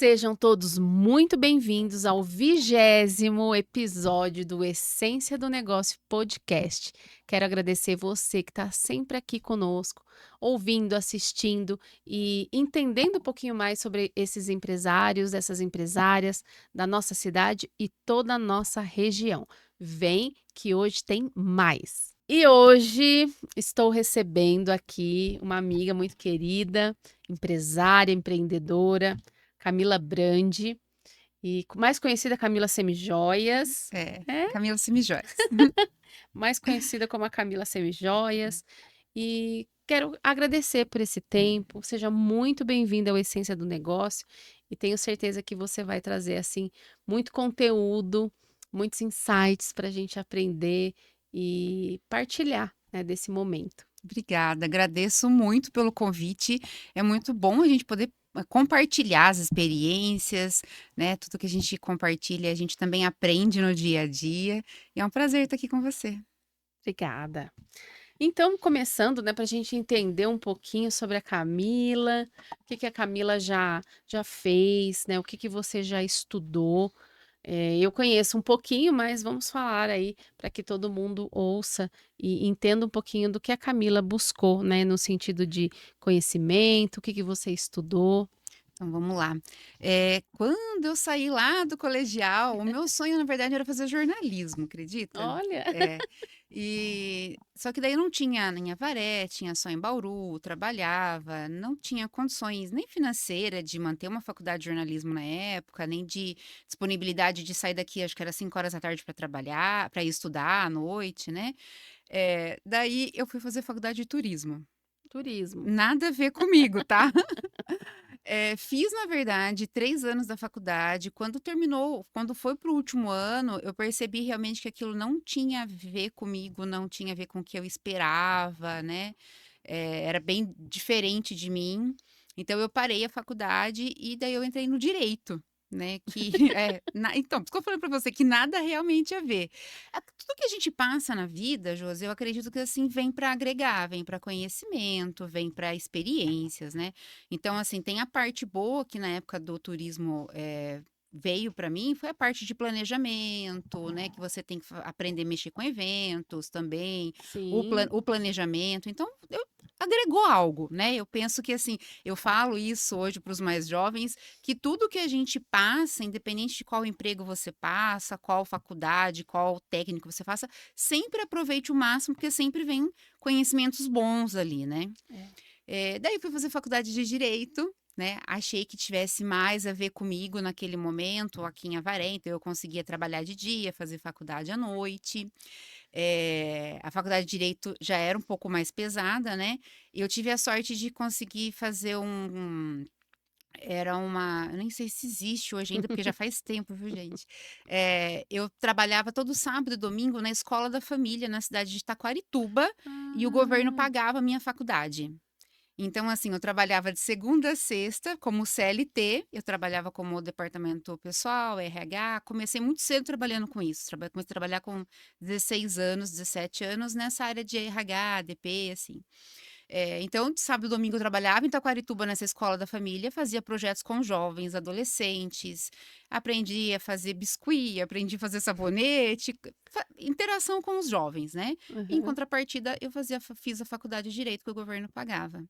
Sejam todos muito bem-vindos ao 20º episódio do Essência do Negócio Podcast. Quero agradecer você que está sempre aqui conosco, ouvindo, assistindo e entendendo um pouquinho mais sobre esses empresários, essas empresárias da nossa cidade e toda a nossa região. Vem que hoje tem mais. E hoje estou recebendo aqui uma amiga muito querida, empresária, empreendedora, Camila Brandi, e mais conhecida Camila Semijoias, Camila Semijóias. mais conhecida como a Camila Semijoias. E quero agradecer por esse tempo. Seja muito bem-vinda ao Essência do Negócio e tenho certeza que você vai trazer assim muito conteúdo, muitos insights para a gente aprender e partilhar, né, desse momento. Obrigada, agradeço muito pelo convite. É muito bom a gente poder compartilhar as experiências, né? Tudo que a gente compartilha, a gente também aprende no dia a dia. E é um prazer estar aqui com você. Obrigada. Então, começando, né, para a gente entender um pouquinho sobre a Camila, o que a Camila já fez, né, o que você já estudou. Eu conheço um pouquinho, mas vamos falar aí para que todo mundo ouça e entenda um pouquinho do que a Camila buscou, né, no sentido de conhecimento, o que você estudou. Então vamos lá. Quando eu saí lá do colegial, o meu sonho, na verdade, era fazer jornalismo, acredita? Olha, É. Só que daí eu não tinha em Avaré, tinha só em Bauru, trabalhava, não tinha condições nem financeira de manter uma faculdade de jornalismo na época, nem de disponibilidade de sair daqui, acho que era 5 horas da tarde para trabalhar, para ir estudar à noite, né? Daí eu fui fazer faculdade de turismo. turismo. Nada a ver comigo, tá? Fiz, na verdade, 3 anos da faculdade. Quando foi para o último ano, eu percebi realmente que aquilo não tinha a ver comigo, não tinha a ver com o que eu esperava, né. Era bem diferente de mim. Então eu parei a faculdade e daí eu entrei no direito, né, que então, por isso que eu falei para você que nada realmente a ver. Tudo que a gente passa na vida, Josi, eu acredito que, assim, vem para agregar, vem para conhecimento, vem para experiências, né. Então, assim, tem a parte boa que na época do turismo, veio para mim, foi a parte de planejamento, né, que você tem que aprender a mexer com eventos também, Sim, o planejamento. Então, agregou algo, né. Eu penso que, assim, eu falo isso hoje para os mais jovens, que tudo que a gente passa, independente de qual emprego você passa, qual faculdade, qual técnico você faça, sempre aproveite o máximo, porque sempre vem conhecimentos bons ali, né. é. Daí fui fazer faculdade de direito, né, achei que tivesse mais a ver comigo naquele momento aqui em Avaré, então eu conseguia trabalhar de dia, fazer faculdade à noite. A faculdade de direito já era um pouco mais pesada, né, e eu tive a sorte de conseguir fazer eu nem sei se existe hoje ainda, porque já faz tempo, viu, gente. Eu trabalhava todo sábado e domingo na escola da família, na cidade de Taquarituba, e o governo Ah, pagava a minha faculdade. Então, assim, eu trabalhava de segunda a sexta como CLT, eu trabalhava como departamento pessoal, RH, comecei muito cedo trabalhando com isso, comecei a trabalhar com 16 anos, 17 anos nessa área de RH, DP, assim. Então, de sábado e domingo eu trabalhava em Taquarituba, nessa escola da família, fazia projetos com jovens, adolescentes, aprendi a fazer biscuit, aprendi a fazer sabonete, interação com os jovens, né? Em aham. contrapartida, fiz a faculdade de Direito que o governo pagava.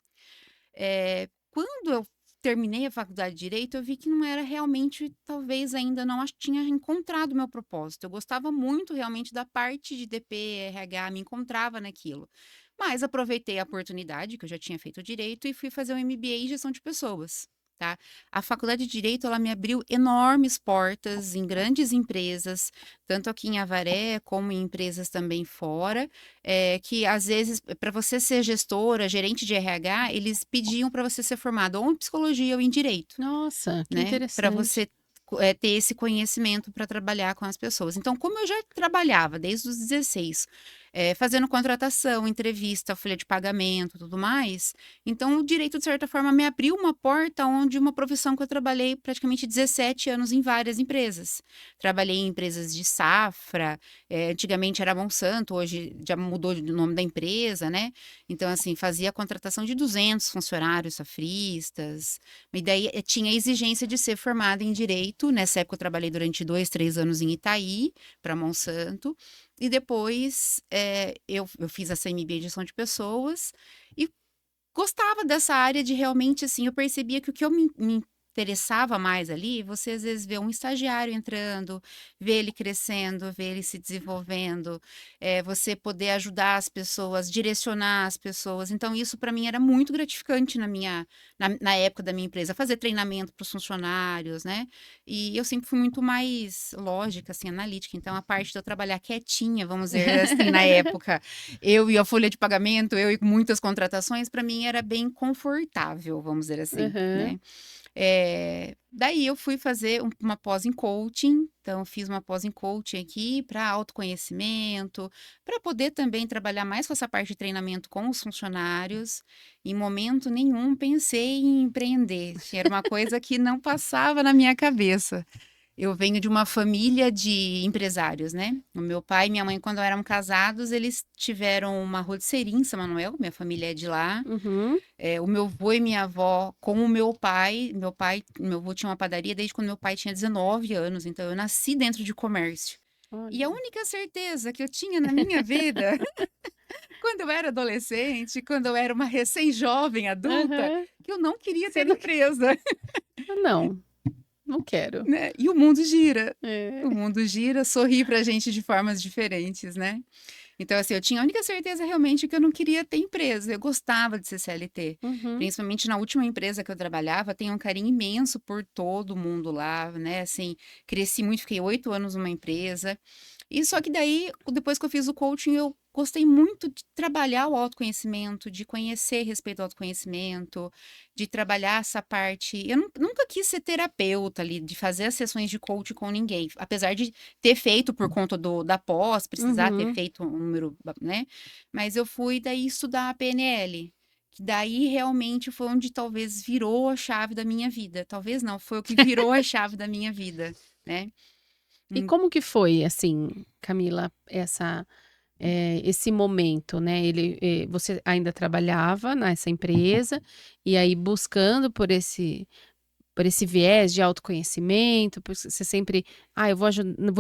Quando eu terminei a faculdade de Direito, eu vi que não era realmente, talvez ainda não tinha encontrado o meu propósito. Eu gostava muito realmente da parte de DP, RH, me encontrava naquilo. Mas aproveitei a oportunidade, que eu já tinha feito direito, e fui fazer um MBA em gestão de pessoas. Tá? A faculdade de Direito ela me abriu enormes portas em grandes empresas, tanto aqui em Avaré como em empresas também fora, que às vezes, para você ser gestora, gerente de RH, eles pediam para você ser formado ou em psicologia ou em direito, Nossa, que né? Para interessante. você ter esse conhecimento para trabalhar com as pessoas. Então, como eu já trabalhava desde os 16 fazendo contratação, entrevista, folha de pagamento, tudo mais. Então, o direito, de certa forma, me abriu uma porta onde uma profissão que eu trabalhei praticamente 17 anos em várias empresas. Trabalhei em empresas de safra, antigamente era Monsanto, hoje já mudou o nome da empresa, né? Então, assim, fazia a contratação de 200 funcionários safristas, e daí tinha a exigência de ser formada em direito. Nessa época eu trabalhei durante 2, 3 anos em Itaí, para Monsanto, e depois eu fiz essa MBA de gestão de pessoas e gostava dessa área de realmente, assim, eu percebia que o que eu me interessava mais ali, você às vezes vê um estagiário entrando, vê ele crescendo, vê ele se desenvolvendo, você poder ajudar as pessoas, direcionar as pessoas. Então, isso para mim era muito gratificante na época da minha empresa, fazer treinamento para os funcionários, né? E eu sempre fui muito mais lógica, assim, analítica. Então, a parte de eu trabalhar quietinha, vamos dizer assim, na época, eu e a folha de pagamento, eu e muitas contratações, para mim era bem confortável, vamos dizer assim, Aham. né? Daí eu fui fazer uma pós em coaching, então eu fiz uma pós em coaching aqui para autoconhecimento, para poder também trabalhar mais com essa parte de treinamento com os funcionários. Em momento nenhum pensei em empreender, era uma coisa que não passava na minha cabeça. Eu venho de uma família de empresários, né? O meu pai e minha mãe, quando eram casados, eles tiveram uma rotisserie em São Manuel, minha família é de lá. Uhum. O meu avô e minha avó com o meu avô tinha uma padaria desde quando meu pai tinha 19 anos, então eu nasci dentro de comércio. E a Olha. única certeza que eu tinha na minha vida, quando eu era adolescente, quando eu era uma recém-jovem adulta, Aham. que eu não queria Você ter não empresa, "Ah, não, não quero". né? E o mundo gira. É. O mundo gira, sorri pra gente de formas diferentes, né? Então, assim, eu tinha a única certeza realmente que eu não queria ter empresa, eu gostava de ser CLT. Uhum. Principalmente na última empresa que eu trabalhava, tenho um carinho imenso por todo mundo lá, né? Assim, cresci muito, fiquei 8 anos numa empresa. E só que daí, depois que eu fiz o coaching, eu gostei muito de trabalhar o autoconhecimento, de conhecer respeito ao autoconhecimento, de trabalhar essa parte. Eu nunca quis ser terapeuta ali, de fazer as sessões de coaching com ninguém, apesar de ter feito por conta da pós, precisar ter Uhum. feito um número, né? Mas eu fui daí estudar a PNL, que daí realmente foi onde talvez virou a chave da minha vida. Talvez não, foi o que virou a chave da minha vida, né? E Hum. como que foi, assim, Camila, esse momento, né, você ainda trabalhava nessa empresa, e aí buscando por esse viés de autoconhecimento, por você sempre: "Ah, eu vou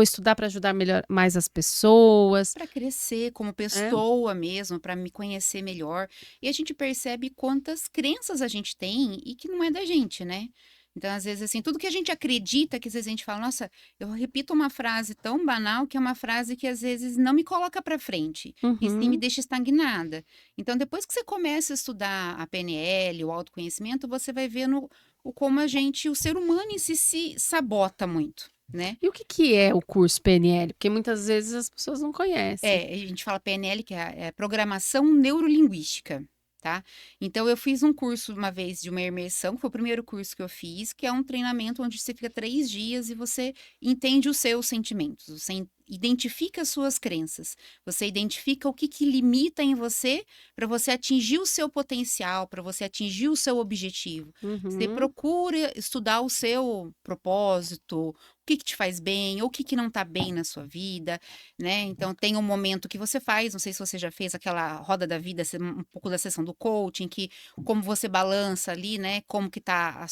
estudar para ajudar melhor mais as pessoas", Para crescer como né. pessoa mesmo, para me conhecer melhor. E a gente percebe quantas crenças a gente tem e que não é da gente, né? Então, às vezes, assim, tudo que a gente acredita, que às vezes a gente fala, nossa, eu repito uma frase tão banal que é uma frase que às vezes não me coloca para frente, e sim me Uhum. deixa estagnada. Então, depois que você começa a estudar a PNL, o autoconhecimento, você vai vendo como o ser humano em si se sabota muito, né? E o que que é o curso PNL? Porque muitas vezes as pessoas não conhecem. A gente fala PNL, que é programação neurolinguística, tá? Então, eu fiz um curso uma vez de uma imersão, que foi o primeiro curso que eu fiz, que é um treinamento onde você fica 3 dias e você entende os seus sentimentos, você identifica as suas crenças, você identifica o que que limita em você para você atingir o seu potencial, para você atingir o seu objetivo. Você Uhum. procura estudar o seu propósito, o que que te faz bem, ou o que que não está bem na sua vida, né? Então tem um momento que você faz, não sei se você já fez aquela roda da vida, um pouco da sessão do coaching, que como você balança ali, né? Como que tá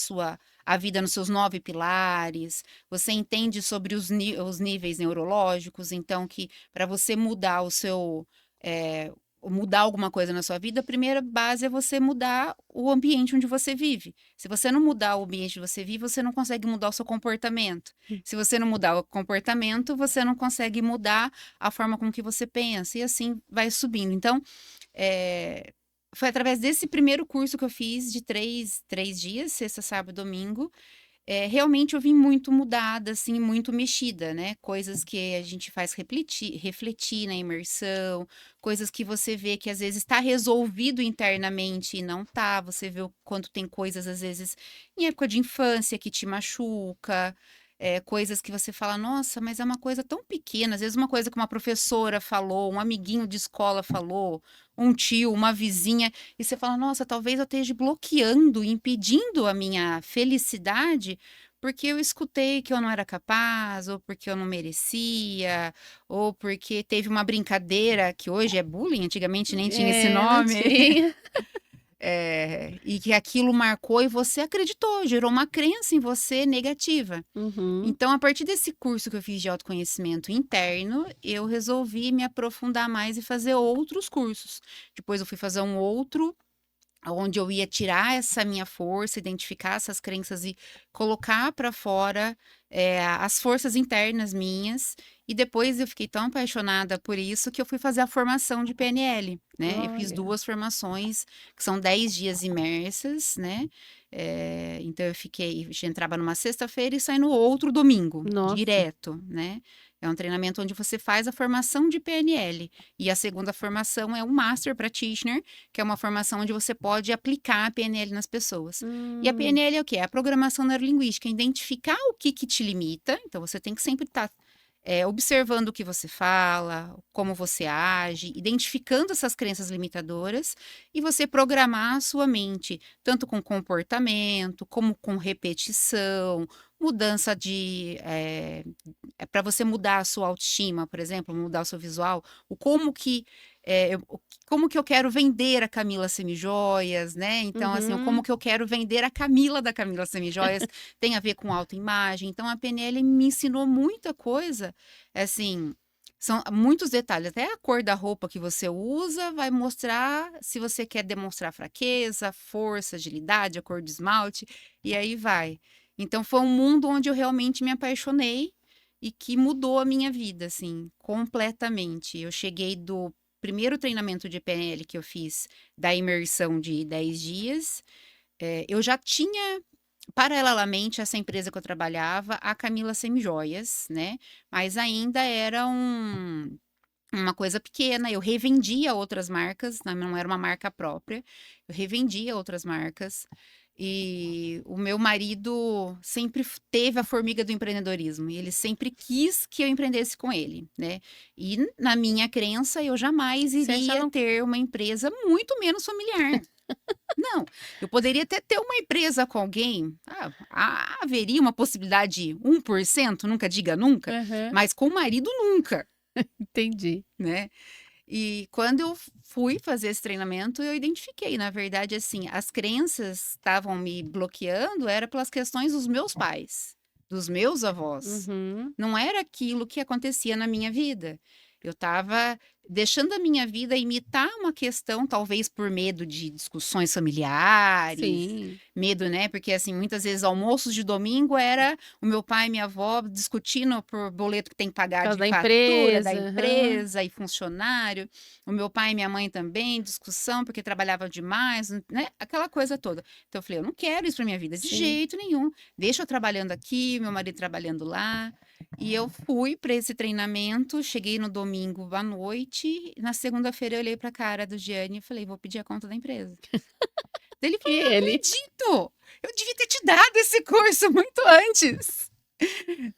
a vida nos seus 9 pilares, você entende sobre os níveis neurológicos, então que para você mudar eh, mudar alguma coisa na sua vida, a primeira base é você mudar o ambiente onde você vive. Se você não mudar o ambiente onde você vive, você não consegue mudar o seu comportamento. Se você não mudar o comportamento, você não consegue mudar a forma com que você pensa, e assim vai subindo. Então, foi através desse primeiro curso que eu fiz de três dias, sexta, sábado, domingo. Realmente eu vim muito mudada, assim, muito mexida, né? Coisas que a gente faz refletir na imersão, coisas que você vê que às vezes está resolvido internamente e não tá. Você vê o quanto tem coisas, às vezes, em época de infância que te machuca. coisas que você fala: "Nossa, mas é uma coisa tão pequena", às vezes uma coisa que uma professora falou, um amiguinho de escola falou, um tio, uma vizinha, e você fala: "Nossa, talvez eu esteja bloqueando, impedindo a minha felicidade, porque eu escutei que eu não era capaz, ou porque eu não merecia, ou porque teve uma brincadeira", que hoje é bullying, antigamente nem tinha esse É, não nome. tinha. E que aquilo marcou e você acreditou, gerou uma crença em você negativa. Uhum. Então, a partir desse curso que eu fiz de autoconhecimento interno, eu resolvi me aprofundar mais e fazer outros cursos. Depois eu fui fazer um outro, onde eu ia tirar essa minha força, identificar essas crenças e colocar para fora, as forças internas minhas. E depois eu fiquei tão apaixonada por isso que eu fui fazer a formação de PNL, né. Eu fiz Olha, 2 formações, que são 10 dias imersas, né. Então eu fiquei a gente entrava numa sexta-feira e sai no outro domingo, nossa. direto, né. É um treinamento onde você faz a formação de PNL. E a segunda formação é um Master Practitioner, que é uma formação onde você pode aplicar a PNL nas pessoas. E a Hum, PNL é o quê? É a programação neurolinguística, é identificar o que te limita, então você tem que sempre estar observando o que você fala, como você age, identificando essas crenças limitadoras e você programar a sua mente, tanto com comportamento, como com repetição, mudança de. Para você mudar a sua autoestima, por exemplo, mudar o seu visual, o como que. Como que eu quero vender a Camila Semijoias, né? Então, assim, o como uhum. que eu quero vender a Camila da Camila Semijoias tem a ver com autoimagem. Então, a PNL me ensinou muita coisa, assim, são muitos detalhes. Até a cor da roupa que você usa vai mostrar se você quer demonstrar fraqueza, força, agilidade, a cor do esmalte, e aí vai. Então, foi um mundo onde eu realmente me apaixonei e que mudou a minha vida, assim, completamente. Eu cheguei do primeiro treinamento de PNL que eu fiz, da imersão de 10 dias, eu já tinha, paralelamente a essa empresa que eu trabalhava, a Camila Semijoias, né, mas ainda era uma coisa pequena, eu revendia outras marcas, não era uma marca própria, eu revendia outras marcas, e o meu marido sempre teve a formiga do empreendedorismo, e ele sempre quis que eu empreendesse com ele, né. E na minha crença, eu jamais Você já iria não ter uma empresa, muito menos familiar. Não, eu poderia até ter uma empresa com alguém, haveria uma possibilidade 1%, nunca diga nunca, aham, mas com o marido nunca, entendi. né. E quando eu fui fazer esse treinamento, eu identifiquei, na verdade, assim, as crenças estavam me bloqueando era pelas questões dos meus pais, dos meus avós. Uhum. Não era aquilo que acontecia na minha vida. Eu estava deixando a minha vida imitar uma questão, talvez por medo de discussões familiares, Sim, medo, né? Porque assim, muitas vezes almoços de domingo era o meu pai e minha avó discutindo por boleto que tem que por pagar causa de da fatura da empresa, aham. empresa e funcionário. O meu pai e minha mãe também, discussão porque trabalhava demais, né? Aquela coisa toda. Então eu falei, eu não quero isso para minha vida de Sim. jeito nenhum. Deixa eu trabalhando aqui, meu marido trabalhando lá. E eu fui para esse treinamento, cheguei no domingo à noite, na segunda-feira eu olhei para a cara do Gianni e falei: "Vou pedir a conta da empresa". Daí ele E falou: "Não ele? acredito, eu devia ter te dado esse curso muito antes",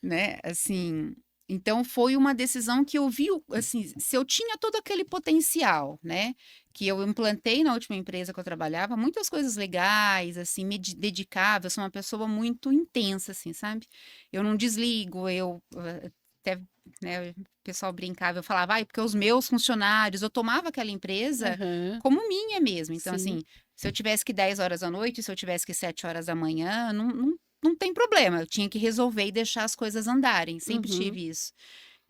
né, assim. Então foi uma decisão que eu vi o assim, se eu tinha todo aquele potencial, né, que eu implantei na última empresa que eu trabalhava, muitas coisas legais, assim, me dedicava, eu sou uma pessoa muito intensa, assim, sabe. Eu não desligo, até, né, o pessoal brincava, eu falava: "Ai, porque os meus funcionários", eu tomava aquela empresa Aham, como minha mesmo. Então, sim. assim, se eu tivesse que 10 horas da noite, se eu tivesse que 7 horas da manhã, não tem problema, eu tinha que resolver e deixar as coisas andarem, sempre Uhum. tive isso.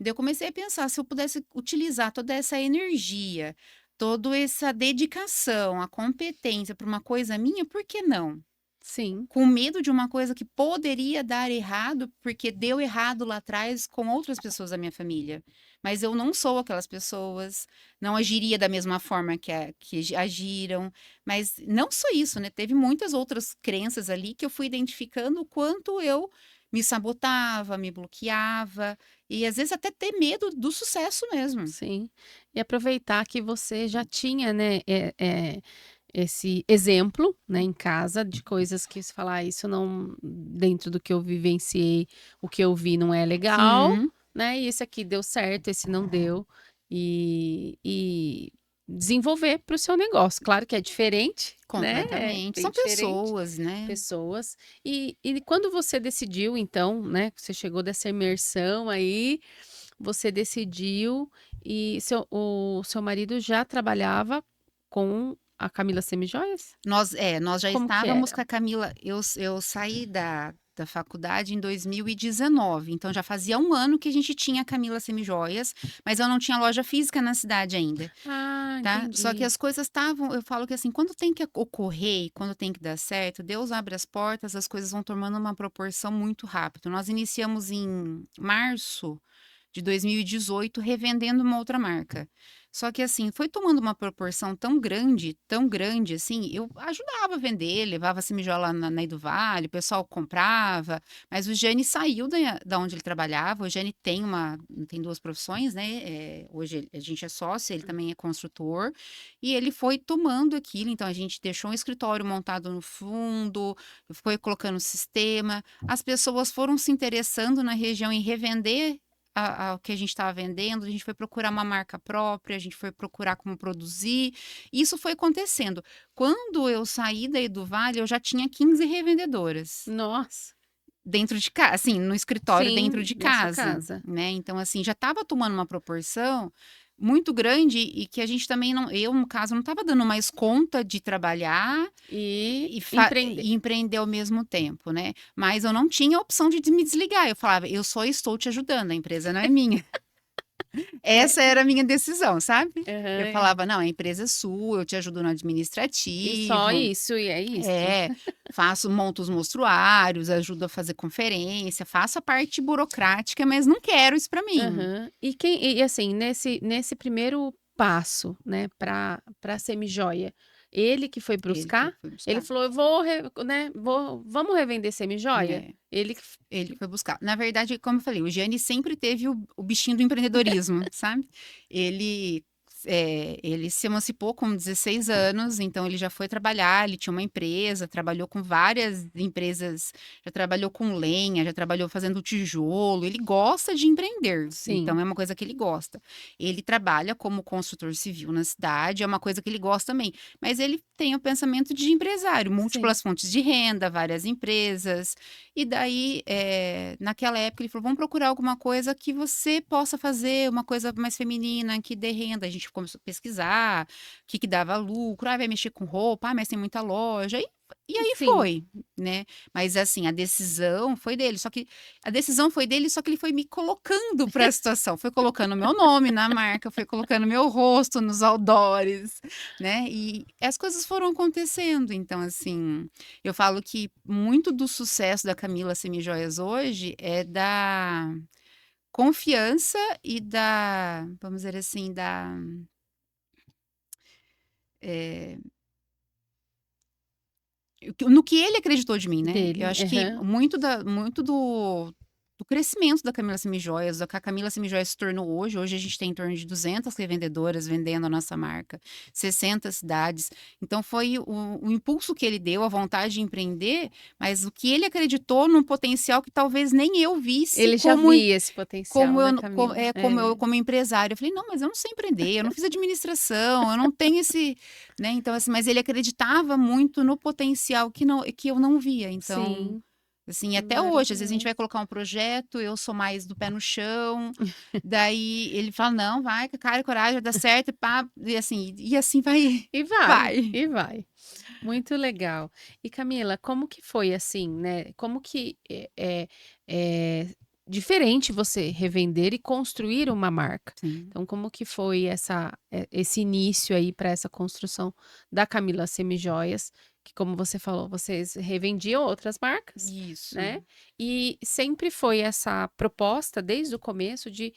Daí eu comecei a pensar, se eu pudesse utilizar toda essa energia, toda essa dedicação, a competência para uma coisa minha, por que não? Sim, Com medo de uma coisa que poderia dar errado, porque deu errado lá atrás com outras pessoas da minha família. Mas eu não sou aquelas pessoas, não agiria da mesma forma que agiram. Mas não só isso, né? Teve muitas outras crenças ali que eu fui identificando o quanto eu me sabotava, me bloqueava, e às vezes até ter medo do sucesso mesmo. sim. E aproveitar que você já tinha, né, esse exemplo, né, em casa de coisas que você fala: "Ah, isso não dentro do que eu vivenciei, o que eu vi não é legal, Sim, né, e esse aqui deu certo, esse não deu", e desenvolver para o seu negócio. Claro que é diferente, né, é completamente. bem São diferente, pessoas, né. pessoas. E quando você decidiu então, né, que você chegou dessa imersão aí, você decidiu e o seu marido já trabalhava com a Camila Semijoias? Nós já Como que estávamos era? com a Camila. Eu saí da faculdade em 2019, então já fazia um ano que a gente tinha a Camila Semijoias, mas eu não tinha loja física na cidade ainda, Ah, tá. Só que entendi. as coisas estavam, eu falo que assim, quando tem que ocorrer e quando tem que dar certo, Deus abre as portas, as coisas vão tomando uma proporção muito rápido. Nós iniciamos em março de 2018 revendendo uma outra marca. Só que assim, foi tomando uma proporção tão grande assim, eu ajudava a vender, levava semijoia lá na do Vale, o pessoal comprava, mas o Jane saiu da onde ele trabalhava, o Jane tem 2 profissões, né, hoje a gente é sócio, ele também é construtor, e ele foi tomando aquilo, então a gente deixou um escritório montado no fundo, foi colocando sistema, as pessoas foram se interessando na região em revender o que a gente estava vendendo, a gente foi procurar uma marca própria, a gente foi procurar como produzir, e isso foi acontecendo. Quando eu saí da Eduvale, eu já tinha 15 revendedoras Nossa, dentro de casa, assim, no escritório dentro sim, de na sua casa, casa. né? Então, assim, já estava tomando uma proporção muito grande e que a gente também não, eu, no caso, não estava dando mais conta de trabalhar E empreender. e empreender ao mesmo tempo, né? Mas eu não tinha a opção de me desligar. Eu falava, eu só estou te ajudando, a empresa não é minha. É. Essa era a minha decisão, sabe? Eu Aham. falava, não, a empresa é sua, eu te ajudo no E só administrativo, isso, e é isso. é, monto os mostruários, ajudo a fazer conferência, faço a parte burocrática, mas não quero isso para mim. Aham. E assim, nesse primeiro passo, né, pra semijoia, ele que foi Ele que buscar? foi Ele buscar. falou: "Eu vou né, vamos revender semijoia?" É, Ele ele que que foi buscar. Na verdade, como eu falei, o Gianni sempre teve o bichinho do empreendedorismo, sabe? Ele, ele se emancipou com 16 anos, então ele já foi trabalhar, ele tinha uma empresa, trabalhou com várias empresas, já trabalhou com lenha, já trabalhou fazendo tijolo, ele gosta de empreender, sim, então é uma coisa que ele gosta. Ele trabalha como construtor civil na cidade, é uma coisa que ele gosta também, mas ele tem o pensamento de empresário, sim. múltiplas fontes de renda, várias empresas, e daí, naquela época ele falou: "Vamos procurar alguma coisa que você possa fazer, uma coisa mais feminina, que dê renda". A gente começou a pesquisar, o que que dava lucro, vai mexer com roupa, mas tem muita loja", e aí Sim. foi, né. Mas assim, a decisão foi dele, só que a decisão foi dele, só que ele foi me colocando para a situação, foi colocando meu nome na marca, foi colocando meu rosto nos outdoors, né, e as coisas foram acontecendo. Então assim, eu falo que muito do sucesso da Camila Semijoias hoje é da confiança e da, vamos dizer assim, eh, no que ele acreditou de mim, né. Eu Dele. acho que Aham. muito do crescimento da Camila Semijoias, do que a Camila Semijoias se tornou hoje. Hoje a gente tem em torno de 200 revendedoras vendendo a nossa marca, 60 cidades. Então foi o impulso que ele deu, a vontade de empreender, mas o que ele acreditou num potencial que talvez nem eu visse Ele já via esse potencial, né, Camila? como eu É. como empresária. Eu falei: "Não, mas eu não sei empreender, eu não fiz administração, eu não tenho esse", né, então assim, mas ele acreditava muito no potencial que eu não via. Então, Sim, assim, até hoje, às vezes a gente vai maravilhoso. colocar um projeto, eu sou mais do pé no chão, daí ele fala: "Não, vai com a cara e coragem, vai dar certo e pá", e assim vai E vai, vai. e vai. Muito legal. E Camila, como que foi assim, né, como que é diferente você revender e construir uma marca. Sim, Então como que foi esse início aí para essa construção da Camila Semijoias, que como você falou, vocês revendiam outras marcas, isso. né, e sempre foi essa proposta desde o começo de,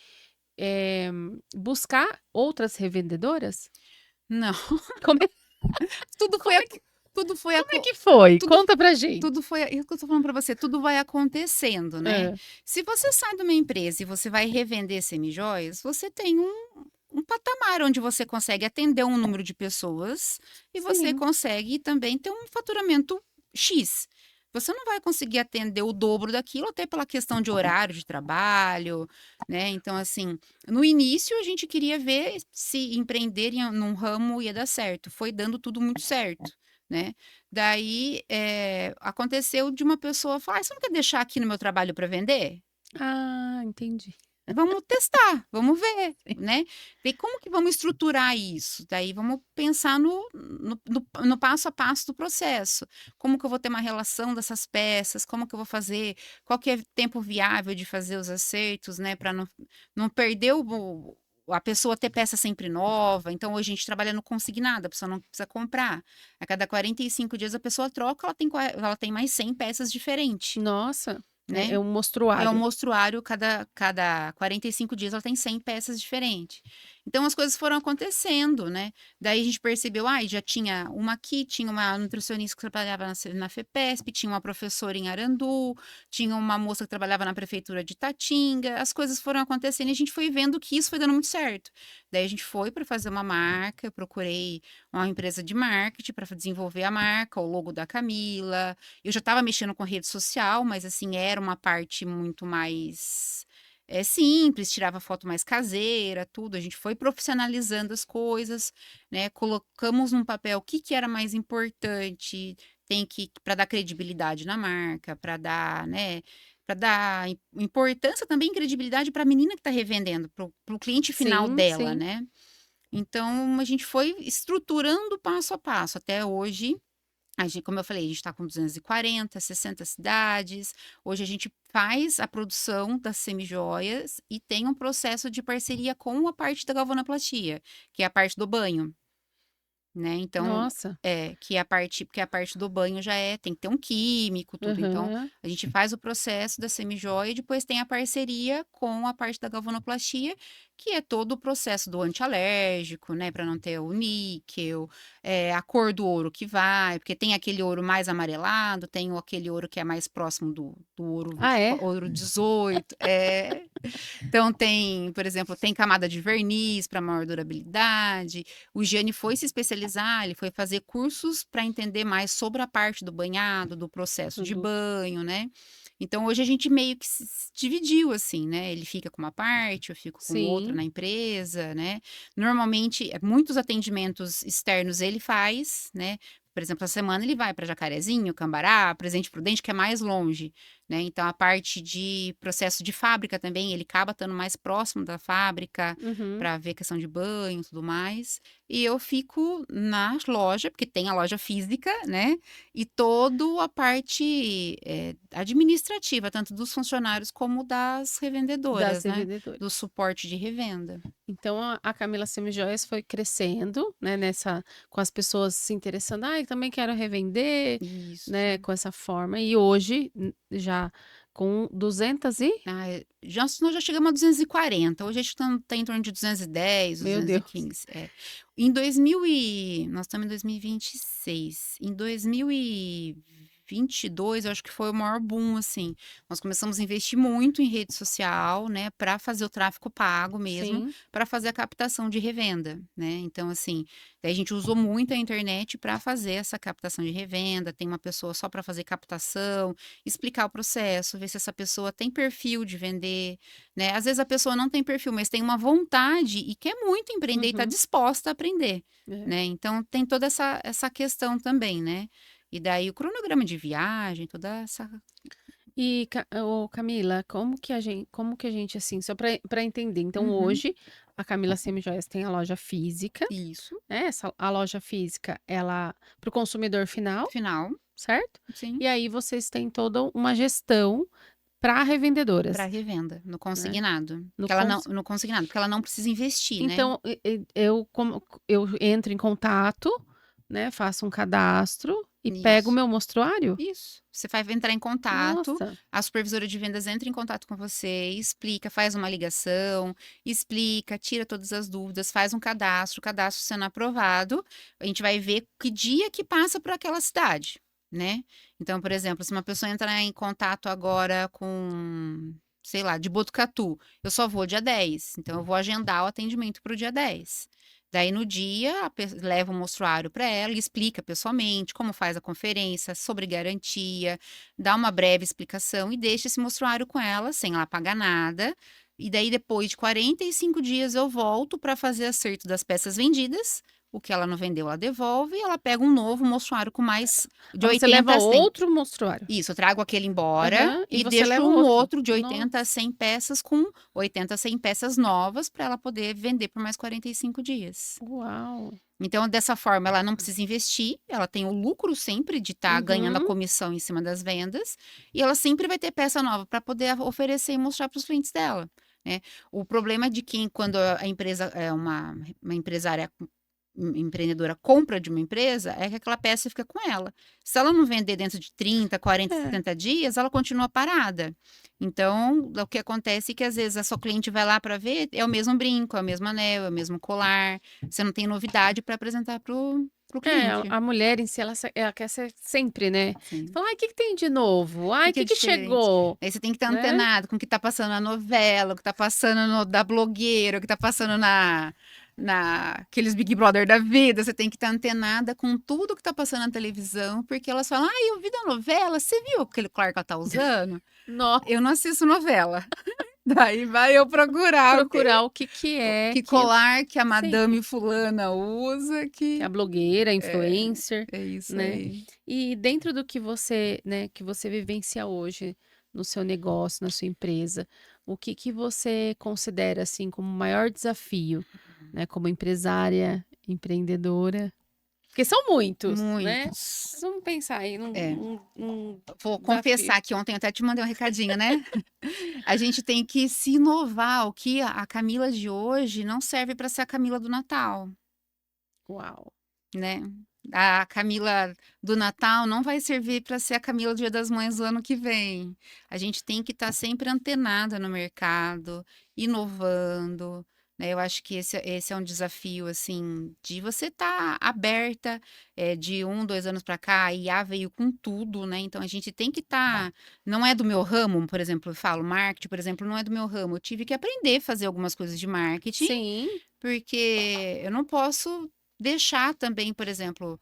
eh, buscar outras revendedoras? Não, Como é tudo foi como é aco que tudo foi como é aco que foi? tudo Conta pra gente. Tudo foi, isso que eu tô falando pra você, tudo vai acontecendo, né. Hã. Se você sai de uma empresa e você vai revender semijoias, você tem um patamar onde você consegue atender um número de pessoas e você Sim. consegue também ter um faturamento X. Você não vai conseguir atender o dobro daquilo, até pela questão de horário de trabalho, né? Então, assim, no início a gente queria ver se empreender num ramo ia dar certo. Foi dando tudo muito certo, né? Daí, aconteceu de uma pessoa falar: "Você não quer deixar aqui no meu trabalho para vender? Ah, entendi. Vamos testar, vamos ver, Sim. né? Ver como que vamos estruturar isso. Daí vamos pensar no passo a passo do processo. Como que eu vou ter uma relação dessas peças? Como que eu vou fazer? Qual que é o tempo viável de fazer os acertos, né? Para não perder a pessoa ter peça sempre nova. Então, hoje a gente trabalha no consignado, a pessoa não precisa comprar. A cada 45 dias a pessoa troca, ela tem mais 100 peças diferentes, Nossa, é né? um É um mostruário. mostruário, cada 45 dias ela tem 100 peças diferentes. Então as coisas foram acontecendo, né. Daí a gente percebeu, já tinha uma aqui, tinha uma nutricionista que trabalhava na FEPESP, tinha uma professora em Arandu, tinha uma moça que trabalhava na prefeitura de Itatinga, as coisas foram acontecendo e a gente foi vendo que isso foi dando muito certo. Daí a gente foi para fazer uma marca, eu procurei uma empresa de marketing para desenvolver a marca, o logo da Camila. Eu já estava mexendo com rede social, mas assim, era uma parte muito mais simples, tirava foto mais caseira, tudo. A gente foi profissionalizando as coisas, né? Colocamos num papel o que, que era mais importante, tem que para dar credibilidade na marca, para dar, né? Para dar importância também, credibilidade para a menina que está revendendo, para o cliente final Sim, dela, sim. né? Então a gente foi estruturando passo a passo. Até hoje como eu falei, a gente está com 240, 60 cidades. Hoje a gente faz a produção das semijoias e tem um processo de parceria com a parte da galvanoplastia, que é a parte do banho, né? Então, Nossa. porque a parte do banho já tem que ter um químico, tudo. Então, Aham. a gente faz o processo da semijoia e depois tem a parceria com a parte da galvanoplastia, que é todo o processo do antialérgico, né, para não ter o níquel, a cor do ouro que vai, porque tem aquele ouro mais amarelado, tem aquele ouro que é mais próximo do ouro Ah, é? ouro 18, é. Então tem, por exemplo, tem camada de verniz para maior durabilidade. O Gianni foi se especializar, ele foi fazer cursos para entender mais sobre a parte do banhado, do processo de Tudo. banho, né? Então hoje a gente meio que se dividiu assim, né? Ele fica com uma parte, eu fico com outra Sim. na empresa, né? Normalmente, muitos atendimentos externos ele faz, né? Por exemplo, a semana ele vai para Jacarezinho, Cambará, Presidente Prudente, que é mais longe, né? Então a parte de processo de fábrica também, ele acaba estando mais próximo da fábrica Uhum. para ver questão de banho e tudo mais. E eu fico na loja, porque tem a loja física, né? E toda a parte administrativa, tanto dos funcionários como das Das revendedoras, né? Do revendedoras. suporte de revenda. Então a Camila Semijoias foi crescendo, né, com as pessoas se interessando: "Ai, também quero revender", Isso. né, com essa forma. E hoje, já com 200 e Nós já chegamos a 240. Hoje a gente tá em torno de 210, meu Deus. 215. Em 2000 nós estamos em 2026. Em 2022, eu acho que foi o maior boom, assim. Nós começamos a investir muito em rede social, né, para fazer o tráfego pago mesmo, Sim. para fazer a captação de revenda, né? Então, assim, daí a gente usou muito a internet para fazer essa captação de revenda. Tem uma pessoa só para fazer captação, explicar o processo, ver se essa pessoa tem perfil de vender, né? Às vezes a pessoa não tem perfil, mas tem uma vontade e quer muito empreender e está Uhum. disposta a aprender, É. né? Então tem toda essa questão também, né? E daí o cronograma de viagem, toda essa. E Camila, como que a gente, assim, só para entender, então Uhum, hoje a Camila Semijoias tem a loja física, isso. né, a loja física, ela para o consumidor final, Final, certo? sim, E aí vocês têm toda uma gestão para para revendedoras, revenda, no né, consignado. no Que ela não, cons no consignado, porque ela não precisa investir, né? então eu entro em contato, né, faço um cadastro e pego o Isso. meu mostruário? Isso. Você vai entrar em contato, Nossa, a supervisora de vendas entra em contato com você, explica, faz uma ligação, explica, tira todas as dúvidas, faz um cadastro, o cadastro sendo aprovado, a gente vai ver que dia que passa por aquela cidade, né? Então, por exemplo, se uma pessoa entrar em contato agora com sei lá, de Botucatu. Eu só vou dia 10. Então, eu vou agendar o atendimento para o dia 10. Daí, no dia, leva o mostruário para ela e explica pessoalmente como faz a conferência, sobre garantia, dá uma breve explicação e deixa esse mostruário com ela, sem ela pagar nada. E daí, depois de 45 dias, eu volto para fazer acerto das peças vendidas. O que ela não vendeu, ela devolve e ela pega um novo mostruário com mais de Ah, você leva 80 a 100. outro mostruário. Isso, eu trago aquele embora Aham, e e você deixo leva um outro. outro de 80 a Nossa, 100 peças com 80 a 100 peças novas para ela poder vender por mais 45 dias. uau. Então, dessa forma, ela não precisa investir, ela tem o lucro sempre de estar ganhando a Uhum. comissão em cima das vendas, e ela sempre vai ter peça nova para poder oferecer e mostrar para os clientes dela, né? O problema de quem, quando a empresa é uma empresária empreendedora compra de uma empresa, é que aquela peça fica com ela. Se ela não vender dentro de 30, 40, É. 70 dias, ela continua parada. Então, o que acontece é que às vezes a sua cliente vai lá para ver, é o mesmo brinco, é o mesmo anel, é o mesmo colar. Você não tem novidade para apresentar pro É, a cliente. a mulher em si, ela quer ser sempre, né. Você Sim. fala: "Ai, o que que tem de novo? O que Ai, o que é que que diferente? chegou?", Aí você tem que estar né. antenado com o que está passando na novela, o que está passando da blogueira, o que está passando aqueles Big Brother da vida. Você tem que estar antenada com tudo que está passando na televisão, porque elas falam: ai, eu vi da novela, você viu aquele colar que ela tá usando? No Eu não assisto novela. Daí vai eu procurar procurar o que é que colar que a sim, madame fulana usa, que é a que blogueira, é, influencer, é isso né. aí. E dentro do que você, né, que você vivencia hoje no seu negócio, na sua empresa, o que que você considera, assim, como o maior desafio, né, como empresária, empreendedora? Porque são muitos, né. Mas Muitos. vamos pensar aí É. num Vou desafio. confessar que ontem eu até te mandei um recadinho, né? A gente tem que se inovar, o que a Camila de hoje não serve para ser a Camila do Natal, Uau! né? A Camila do Natal não vai servir para ser a Camila do Dia das Mães do ano que vem. A gente tem que estar sempre antenada no mercado, inovando, né? Eu acho que esse é um desafio, assim, de você estar aberta, de 2 anos para cá, a IA veio com tudo, né? Então a gente tem que estar. Não é do meu ramo, por exemplo, eu falo, marketing, por exemplo, não é do meu ramo. Eu tive que aprender a fazer algumas coisas de marketing Sim, porque eu não posso deixar também, por exemplo,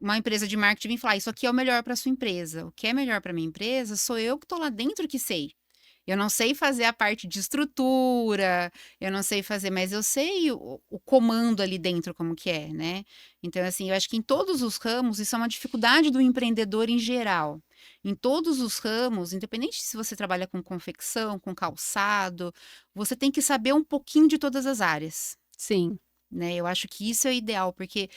uma empresa de marketing vir falar: "Isso aqui é o melhor para sua empresa". O que é melhor para minha empresa sou eu que estou lá dentro que sei. Eu não sei fazer a parte de estrutura, eu não sei fazer, mas eu sei o comando ali dentro como que é, né. Então, assim, eu acho que em todos os ramos isso é uma dificuldade do empreendedor em geral. Em todos os ramos, independente se você trabalha com confecção, com calçado, você tem que saber um pouquinho de todas as áreas. sim, Né, eu acho que isso é o ideal, porque,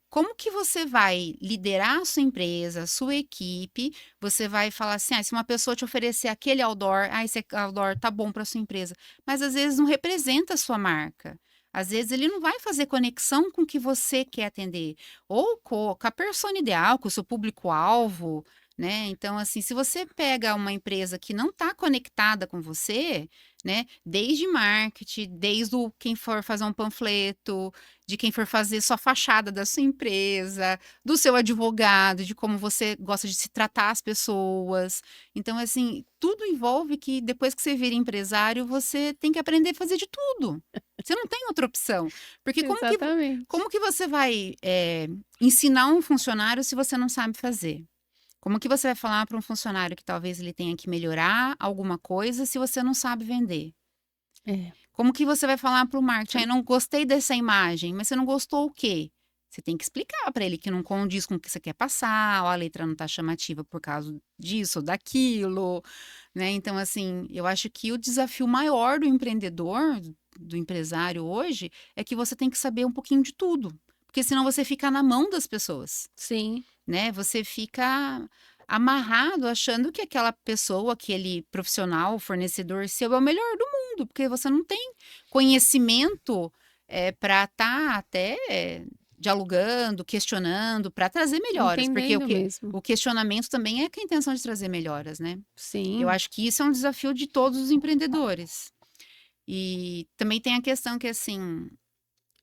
como que você vai liderar a sua empresa, a sua equipe, você vai falar assim: "Ah, se uma pessoa te oferecer aquele outdoor, ah, esse outdoor tá bom para sua empresa", mas às vezes não representa a sua marca. Às vezes ele não vai fazer conexão com o que você quer atender, ou com a persona ideal, com o seu público-alvo, né. Então, assim, se você pega uma empresa que não está conectada com você, né, desde marketing, desde o quem for fazer um panfleto, de quem for fazer sua fachada da sua empresa, do seu advogado, de como você gosta de se tratar as pessoas. Então, assim, tudo envolve que depois que você vira empresário, você tem que aprender a fazer de tudo. Você não tem outra opção, porque exatamente. como que você vai, ensinar um funcionário se você não sabe fazer? Como que você vai falar para um funcionário que talvez ele tenha que melhorar alguma coisa se você não sabe vender? É, Como que você vai falar para o marketing: você "Ai, não gostei dessa imagem", mas você não gostou o quê? Você tem que explicar para ele que não condiz com o que você quer passar, ou a letra não está chamativa por causa disso ou daquilo, né. Então, assim, eu acho que o desafio maior do empreendedor, do empresário hoje, é que você tem que saber um pouquinho de tudo, porque senão você fica na mão das pessoas. sim, Né, você fica amarrado achando que aquela pessoa, aquele profissional, fornecedor seu é o melhor do mundo, porque você não tem conhecimento, para estar até dialogando, questionando, para trazer melhoras, porque entendendo mesmo. o questionamento também é com a intenção de trazer melhoras, né. Eu Sim, acho que isso é um desafio de todos os empreendedores. E também tem a questão que, assim,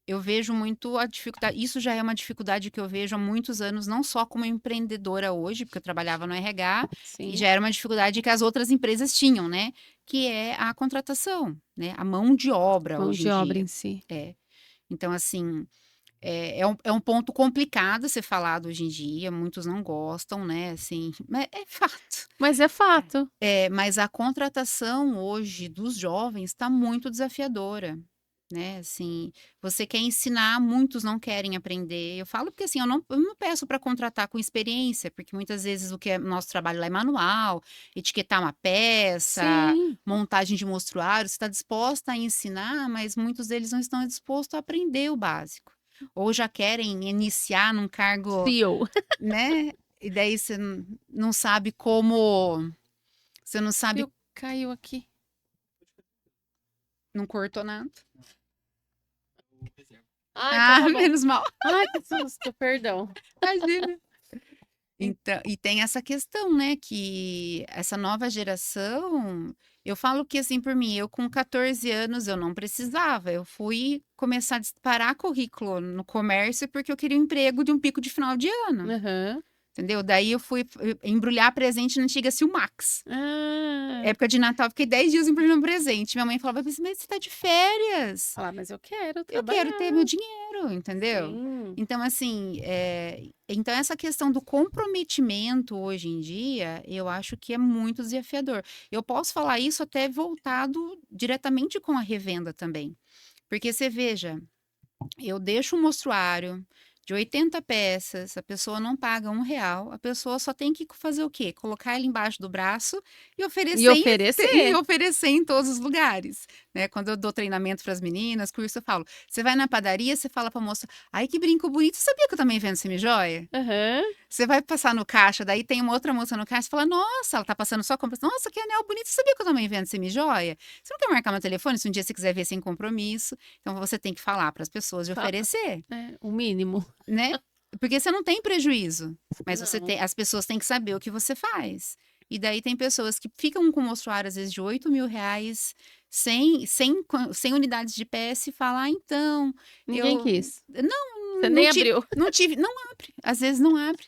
Eu vejo muito a dificuldade, isso já é uma dificuldade que eu vejo há muitos anos, não só como empreendedora hoje, porque eu trabalhava no RH, e Sim. já era uma dificuldade que as outras empresas tinham, né? Que é a contratação, né? A mão de obra Mão hoje em de obra dia. em si. É. Então, assim, é um ponto complicado ser falado hoje em dia, muitos não gostam, né? Assim, mas é fato. Mas é fato. Mas a contratação hoje dos jovens está muito desafiadora, né? Assim, você quer ensinar, muitos não querem aprender. Eu falo porque assim, eu não peço para contratar com experiência, porque muitas vezes o que é nosso trabalho lá é manual, etiquetar uma peça, Sim. montagem de mostruário, você está disposta a ensinar, mas muitos deles não estão dispostos a aprender o básico. Ou já querem iniciar num cargo, CEO. né? E daí você não sabe como. Você não sabe, Viu? Caiu aqui. não cortou nada. Ah, então Ah, tá bom. menos mal. Ai, que susto, perdão. Imagina. Então, e tem essa questão, né, que essa nova geração, eu falo que assim por mim, eu com 14 anos eu não precisava, eu fui começar a disparar currículo no comércio porque eu queria um emprego de um pico de final de ano, Aham. entendeu? Daí eu fui embrulhar presente na antiga Silmax. Ah. Época de Natal, fiquei 10 dias embrulhando presente. Minha mãe falava assim, mas você tá de férias? Falar, mas eu quero Eu quero ter meu trabalhar. dinheiro, entendeu? Sim. Então, assim, então essa questão do comprometimento hoje em dia, eu acho que é muito desafiador. Eu posso falar isso até voltado diretamente com a revenda também. Porque você veja, eu deixo um mostruário de 80 peças, a pessoa não paga R$ 1, a pessoa só tem que fazer o quê? Colocar ele embaixo do braço e E oferecer, e oferecer. oferecer em todos os lugares, né? Quando eu dou treinamento para as meninas, curso, eu falo, você vai na padaria, você fala para a moça, ai que brinco bonito, você sabia que eu também vendo semijoia? Aham. Você vai passar no caixa, daí tem uma outra moça no caixa, você fala, nossa, ela tá passando só compras. Nossa, que anel bonito, você sabia que eu também vendo semijoia? Você não quer marcar meu telefone se um dia você quiser ver sem compromisso? Então você tem que falar para as pessoas e Fa- oferecer, É, o mínimo. né? Porque você não tem prejuízo, mas Não. as pessoas têm que saber o que você faz. E daí tem pessoas que ficam com um mostruário, às vezes, de R$ 8.000, sem unidades de peça e falam, ah, então, Ninguém eu quis. Você não nem tive, abriu. não tive, não abre. Às vezes não abre.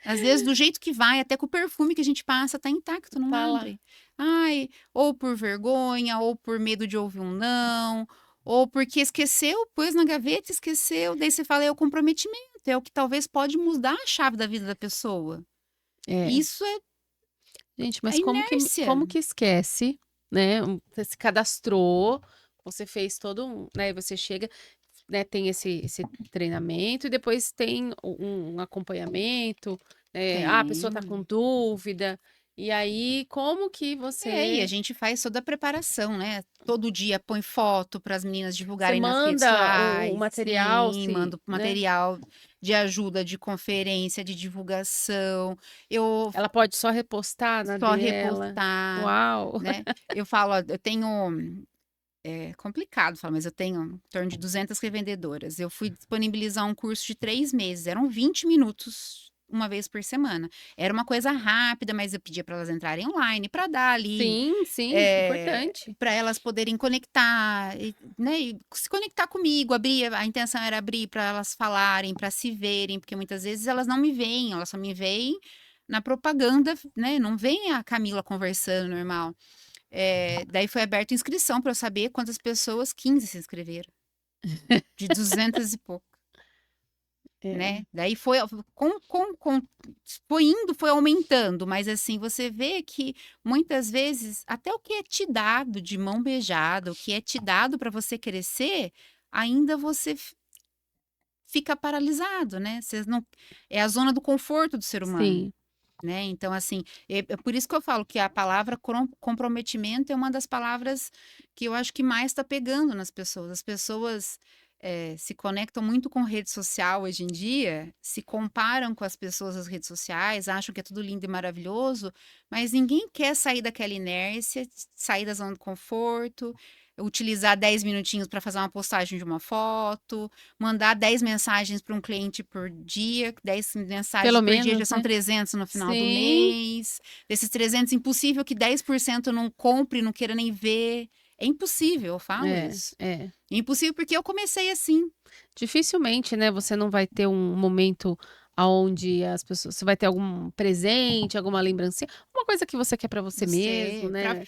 Às vezes, do jeito que vai, até com o perfume que a gente passa, tá intacto, não Tá lá. abre. Ai, ou por vergonha, ou por medo de ouvir um não, ou porque esqueceu, pôs na gaveta, esqueceu. Daí você fala, é o comprometimento, é o que talvez pode mudar a chave da vida da pessoa. É. Isso é Gente, a mas inércia. como que esquece, né? Você se cadastrou, você fez todo um, né? Você chega, né? Tem esse treinamento e depois tem um acompanhamento, né? Ah, a pessoa tá com Tem. dúvida. E aí, como que E a você gente faz toda a preparação, né? Todo dia põe foto para as meninas você divulgarem nas redes manda o sociais. material, Sim, se, mando né? material de ajuda, de conferência, de divulgação. Eu Ela pode só repostar na só dela. repostar, Uau! né? Eu falo, ó, eu tenho, é complicado falar, mas eu tenho em torno de 200 revendedoras. Eu fui disponibilizar um curso de 3 meses, eram 20 minutos uma vez por semana. Era uma coisa rápida, mas eu pedia para elas entrarem online para dar ali Sim, sim, importante. para elas poderem conectar, né, e se conectar comigo, abrir, a intenção era abrir para elas falarem, para se verem, porque muitas vezes elas não me veem, elas só me veem na propaganda, né, não veem a Camila conversando normal. Daí foi aberta inscrição para eu saber quantas pessoas, 15 se inscreveram, de 200 e pouco. É. Né? Daí foi indo, foi aumentando, mas assim, você vê que muitas vezes até o que é te dado de mão beijada, o que é te dado para você crescer, ainda você fica paralisado, né? Você não, é a zona do conforto do ser humano. Sim. Né? Então, assim, é por isso que eu falo que a palavra comprometimento é uma das palavras que eu acho que mais está pegando nas pessoas. As pessoas se conectam muito com rede social hoje em dia, se comparam com as pessoas das redes sociais, acham que é tudo lindo e maravilhoso, mas ninguém quer sair daquela inércia, sair da zona do conforto, utilizar 10 minutinhos para fazer uma postagem de uma foto, mandar 10 mensagens para um cliente por dia, 10 mensagens Pelo por dia já menos, são né? 300 no final do Sim. mês. Desses 300, impossível que 10% não compre, não queira nem ver. É impossível, eu falo É, isso. é. É impossível porque eu comecei assim. Dificilmente, né, você não vai ter um momento aonde as pessoas você vai ter algum presente, alguma lembrancinha, uma coisa que você quer para você mesmo, Você, pra né,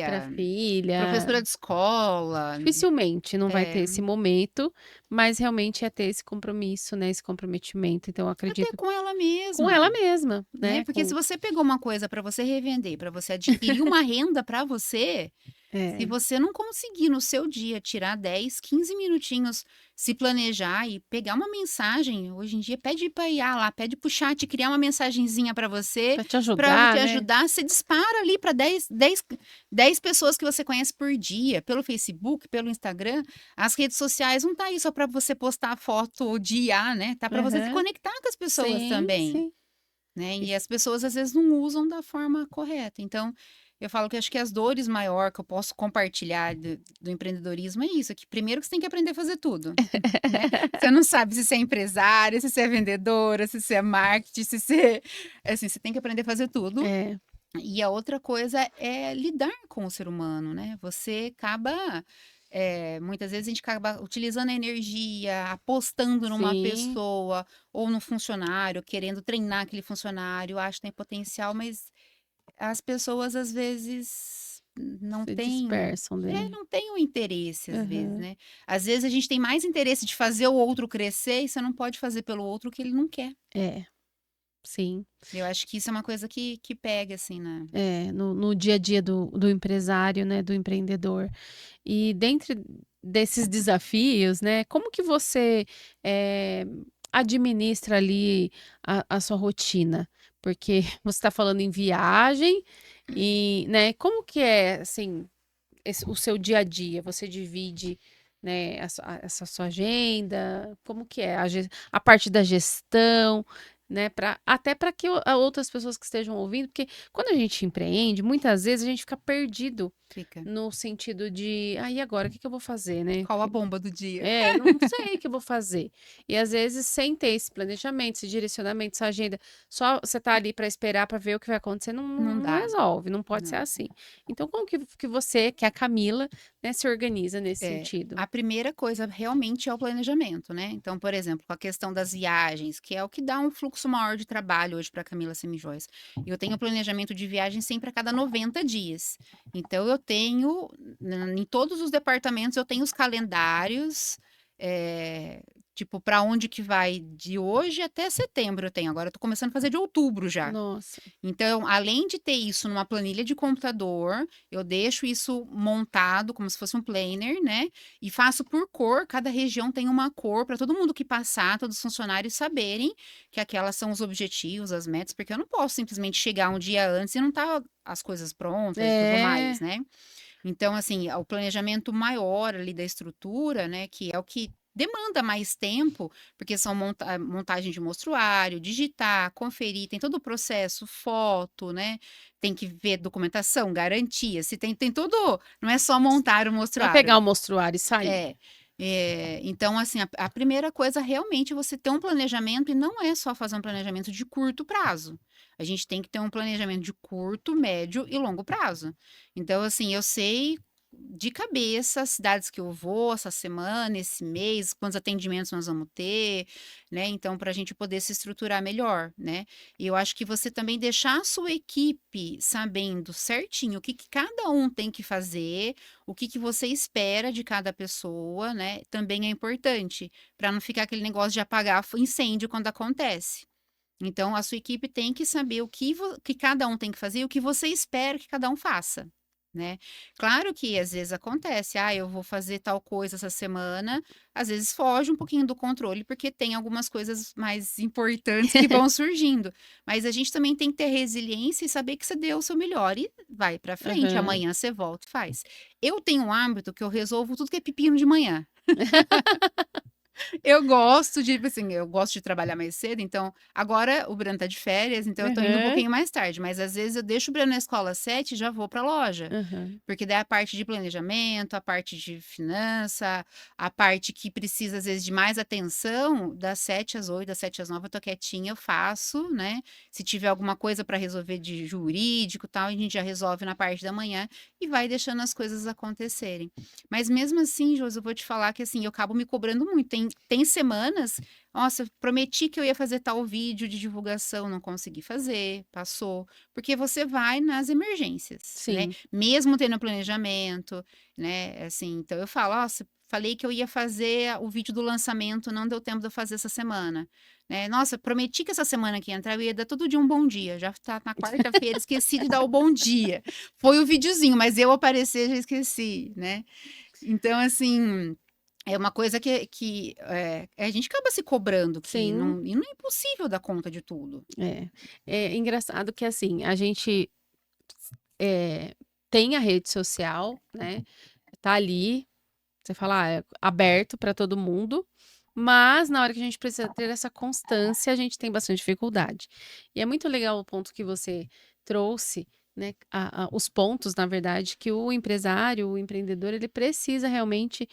para filha, filha. professora de escola, Dificilmente não vai ter é, esse momento, mas realmente é ter esse compromisso, né, esse comprometimento. Então eu até acredito com ela com ela mesma, mesma, né? né, Porque se você pegou uma coisa para você revender, para você adquirir uma renda para você, se é, você não conseguir no seu dia tirar 10, 15 minutinhos, se planejar e pegar uma mensagem, hoje em dia pede para IA lá, pede para o chat criar uma mensagenzinha para te te ajudar, né. ajudar, você dispara ali para 10 pessoas que você conhece por dia, pelo Facebook, pelo Instagram. As redes sociais não tá aí só para você postar foto de IA, né? Tá para você se Aham. conectar com as pessoas Sim, também, sim. né? E Isso as pessoas às vezes não usam da forma correta. Então, eu falo que acho que as dores maior que eu posso compartilhar do empreendedorismo é isso, é que primeiro que você tem que aprender a fazer tudo, né? Você não sabe se você é empresária, se você é vendedora, se você é marketing, se você... Assim, você tem que aprender a fazer tudo. é, E a outra coisa é lidar com o ser humano, né? Você acaba... muitas vezes a gente acaba utilizando a energia, apostando numa sim, pessoa ou no funcionário, querendo treinar aquele funcionário, acha que tem potencial, mas as pessoas às vezes não se têm, dispersam, né. não têm o interesse às vezes, Aham. né. Às vezes a gente tem mais interesse de fazer o outro crescer e você não pode fazer pelo outro o que ele não quer. É, sim. Eu acho que isso é uma coisa que pega assim na... É, no dia a dia do empresário, né, do empreendedor. E dentre desses desafios, né, como que você, eh, administra ali a sua rotina? Porque você está falando em viagem e, né, como que é, assim, o seu dia a dia? Você divide, né, essa sua agenda? Como que é a parte da gestão, né, até para que outras pessoas que estejam ouvindo, porque quando a gente empreende, muitas vezes a gente fica perdido Fica. no sentido de: "Ah, e agora, o que que eu vou fazer, né?" Qual a bomba do dia? É, não sei o que eu vou fazer. E às vezes sem ter esse planejamento, esse direcionamento, essa agenda, só você tá ali para esperar para ver o que vai acontecer, não não Não não dá, resolve, não pode ser não. assim. Então como que você, que é a Camila, né, se organiza nesse É, sentido? a primeira coisa realmente é o planejamento, né. Então, por exemplo, com a questão das viagens, que é o que dá um fluxo maior de trabalho hoje para Camila Semijóias. Eu tenho planejamento de viagem sempre a cada 90 dias. Então eu tenho, em todos os departamentos eu tenho os calendários, eh, tipo, para onde que vai de hoje até setembro eu tenho, agora eu tô começando a fazer de outubro já. Nossa, Então, além de ter isso numa planilha de computador, eu deixo isso montado como se fosse um planner, né? E faço por cor, cada região tem uma cor para todo mundo que passar, todos os funcionários saberem que aquelas são os objetivos, as metas, porque eu não posso simplesmente chegar um dia antes e não tá as coisas prontas e tudo mais, é, né? Então, assim, o planejamento maior ali da estrutura, né, que é o que demanda mais tempo, porque são montagem de mostruário, digitar, conferir, tem todo o processo, foto, né? Tem que ver documentação, garantia, se tem tudo, não é só montar o não é pegar mostruário. o mostruário e sair. É, então, assim, a primeira coisa realmente é você ter um planejamento e não é só fazer um planejamento de curto prazo. A gente tem que ter um planejamento de curto, médio e longo prazo. Então, assim, eu sei de cabeça as cidades que eu vou essa semana, esse mês, quantos atendimentos nós vamos ter, né? Então, para a gente poder se estruturar melhor, né? E eu acho que você também deixar a sua equipe sabendo certinho o que que cada um tem que fazer, o que que você espera de cada pessoa, né, também é importante, para não ficar aquele negócio de apagar incêndio quando acontece. Então, a sua equipe tem que saber o que cada um tem que fazer e o que você espera que cada um faça, né. Claro que às vezes acontece, "Ah, eu vou fazer tal coisa essa semana", às vezes foge um pouquinho do controle, porque tem algumas coisas mais importantes que vão surgindo, mas a gente também tem que ter resiliência e saber que você deu o seu melhor e vai para frente, Aham. amanhã você volta e faz. Eu tenho um hábito que eu resolvo tudo que é pepino de manhã. Eu gosto de, tipo assim, eu gosto de trabalhar mais cedo, então agora o Breno tá de férias, então eu tô indo um Aham, pouquinho mais tarde, mas às vezes eu deixo o Breno na escola às 7 e já vou pra loja. aham. Porque daí a parte de planejamento, a parte de finança, a parte que precisa às vezes de mais atenção, das 7 às 8, das 7 às 9 eu tô quietinha, eu faço, né? Se tiver alguma coisa para resolver de jurídico e tal, a gente já resolve na parte da manhã e vai deixando as coisas acontecerem. Mas mesmo assim, Josi, eu vou te falar que assim, eu acabo me cobrando muito. Tem semanas, nossa, eu prometi que eu ia fazer tal vídeo de divulgação, não consegui fazer, passou. Porque você vai nas emergências, né? Sim. Mesmo tendo planejamento, né? Assim, então eu falo, nossa, falei que eu ia fazer o vídeo do lançamento, não deu tempo de eu fazer essa semana, né? Nossa, prometi que essa semana que ia entrar eu ia dar todo dia um bom dia. Já tá na quarta-feira, esqueci de dar o bom dia. Foi o videozinho, mas eu aparecer já esqueci, né? Então, assim, é uma coisa que a gente acaba se cobrando, que Sim, não, e não é impossível dar conta de tudo. é. É engraçado que, assim, a gente, eh, tem a rede social, né, tá ali, você fala: "Ah, é aberto para todo mundo", mas na hora que a gente precisa ter essa constância, a gente tem bastante dificuldade. E é muito legal o ponto que você trouxe, né, os pontos, na verdade, que o empresário, o empreendedor, ele precisa realmente,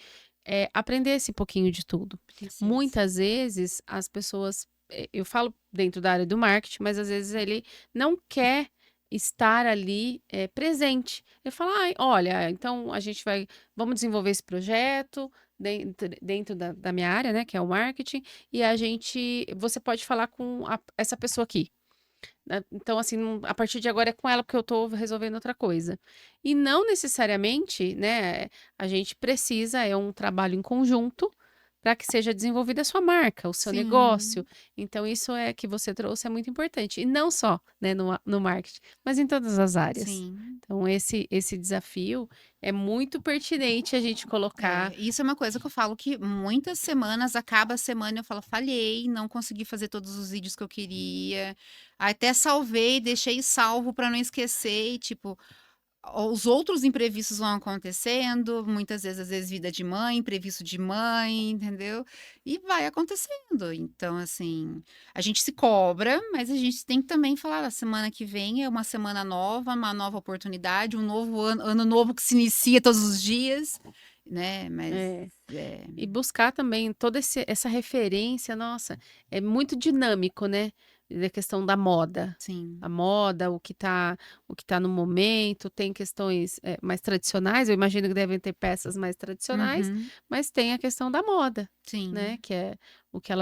aprender esse pouquinho de tudo. Precisa. Muitas vezes as pessoas, eu falo dentro da área do marketing, mas às vezes ele não quer estar ali, presente. Ele fala: "Ai, olha, então a gente vai vamos desenvolver esse projeto dentro da minha área, né, que é o marketing, e você pode falar com essa pessoa aqui, né, então assim, a partir de agora é com ela, porque eu estou resolvendo outra coisa. E não necessariamente, né, a gente precisa, é um trabalho em conjunto para que seja desenvolvida a sua marca, o seu negócio. Sim, Então isso é que você trouxe é muito importante. E não só, né, no marketing, mas em todas as áreas. sim. Então esse desafio é muito pertinente a gente colocar. É, isso é uma coisa que eu falo que muitas semanas, acaba a semana, eu falo, falhei, não consegui fazer todos os vídeos que eu queria. Até salvei, deixei salvo para não esquecer, e, tipo, os outros imprevistos vão acontecendo, muitas vezes, às vezes, vida de mãe, imprevisto de mãe, entendeu? E vai acontecendo. Então, assim, a gente se cobra, mas a gente tem que também falar, a semana que vem é uma semana nova, uma nova oportunidade, um novo ano novo que se inicia todos os dias, né? Mas É. é, E buscar também toda essa referência, nossa, é muito dinâmico, né, da questão da moda. A sim. moda, o que tá no momento, tem questões, mais tradicionais, eu imagino que devem ter peças mais tradicionais, Uhum, mas tem a questão da moda, né, sim. que é o que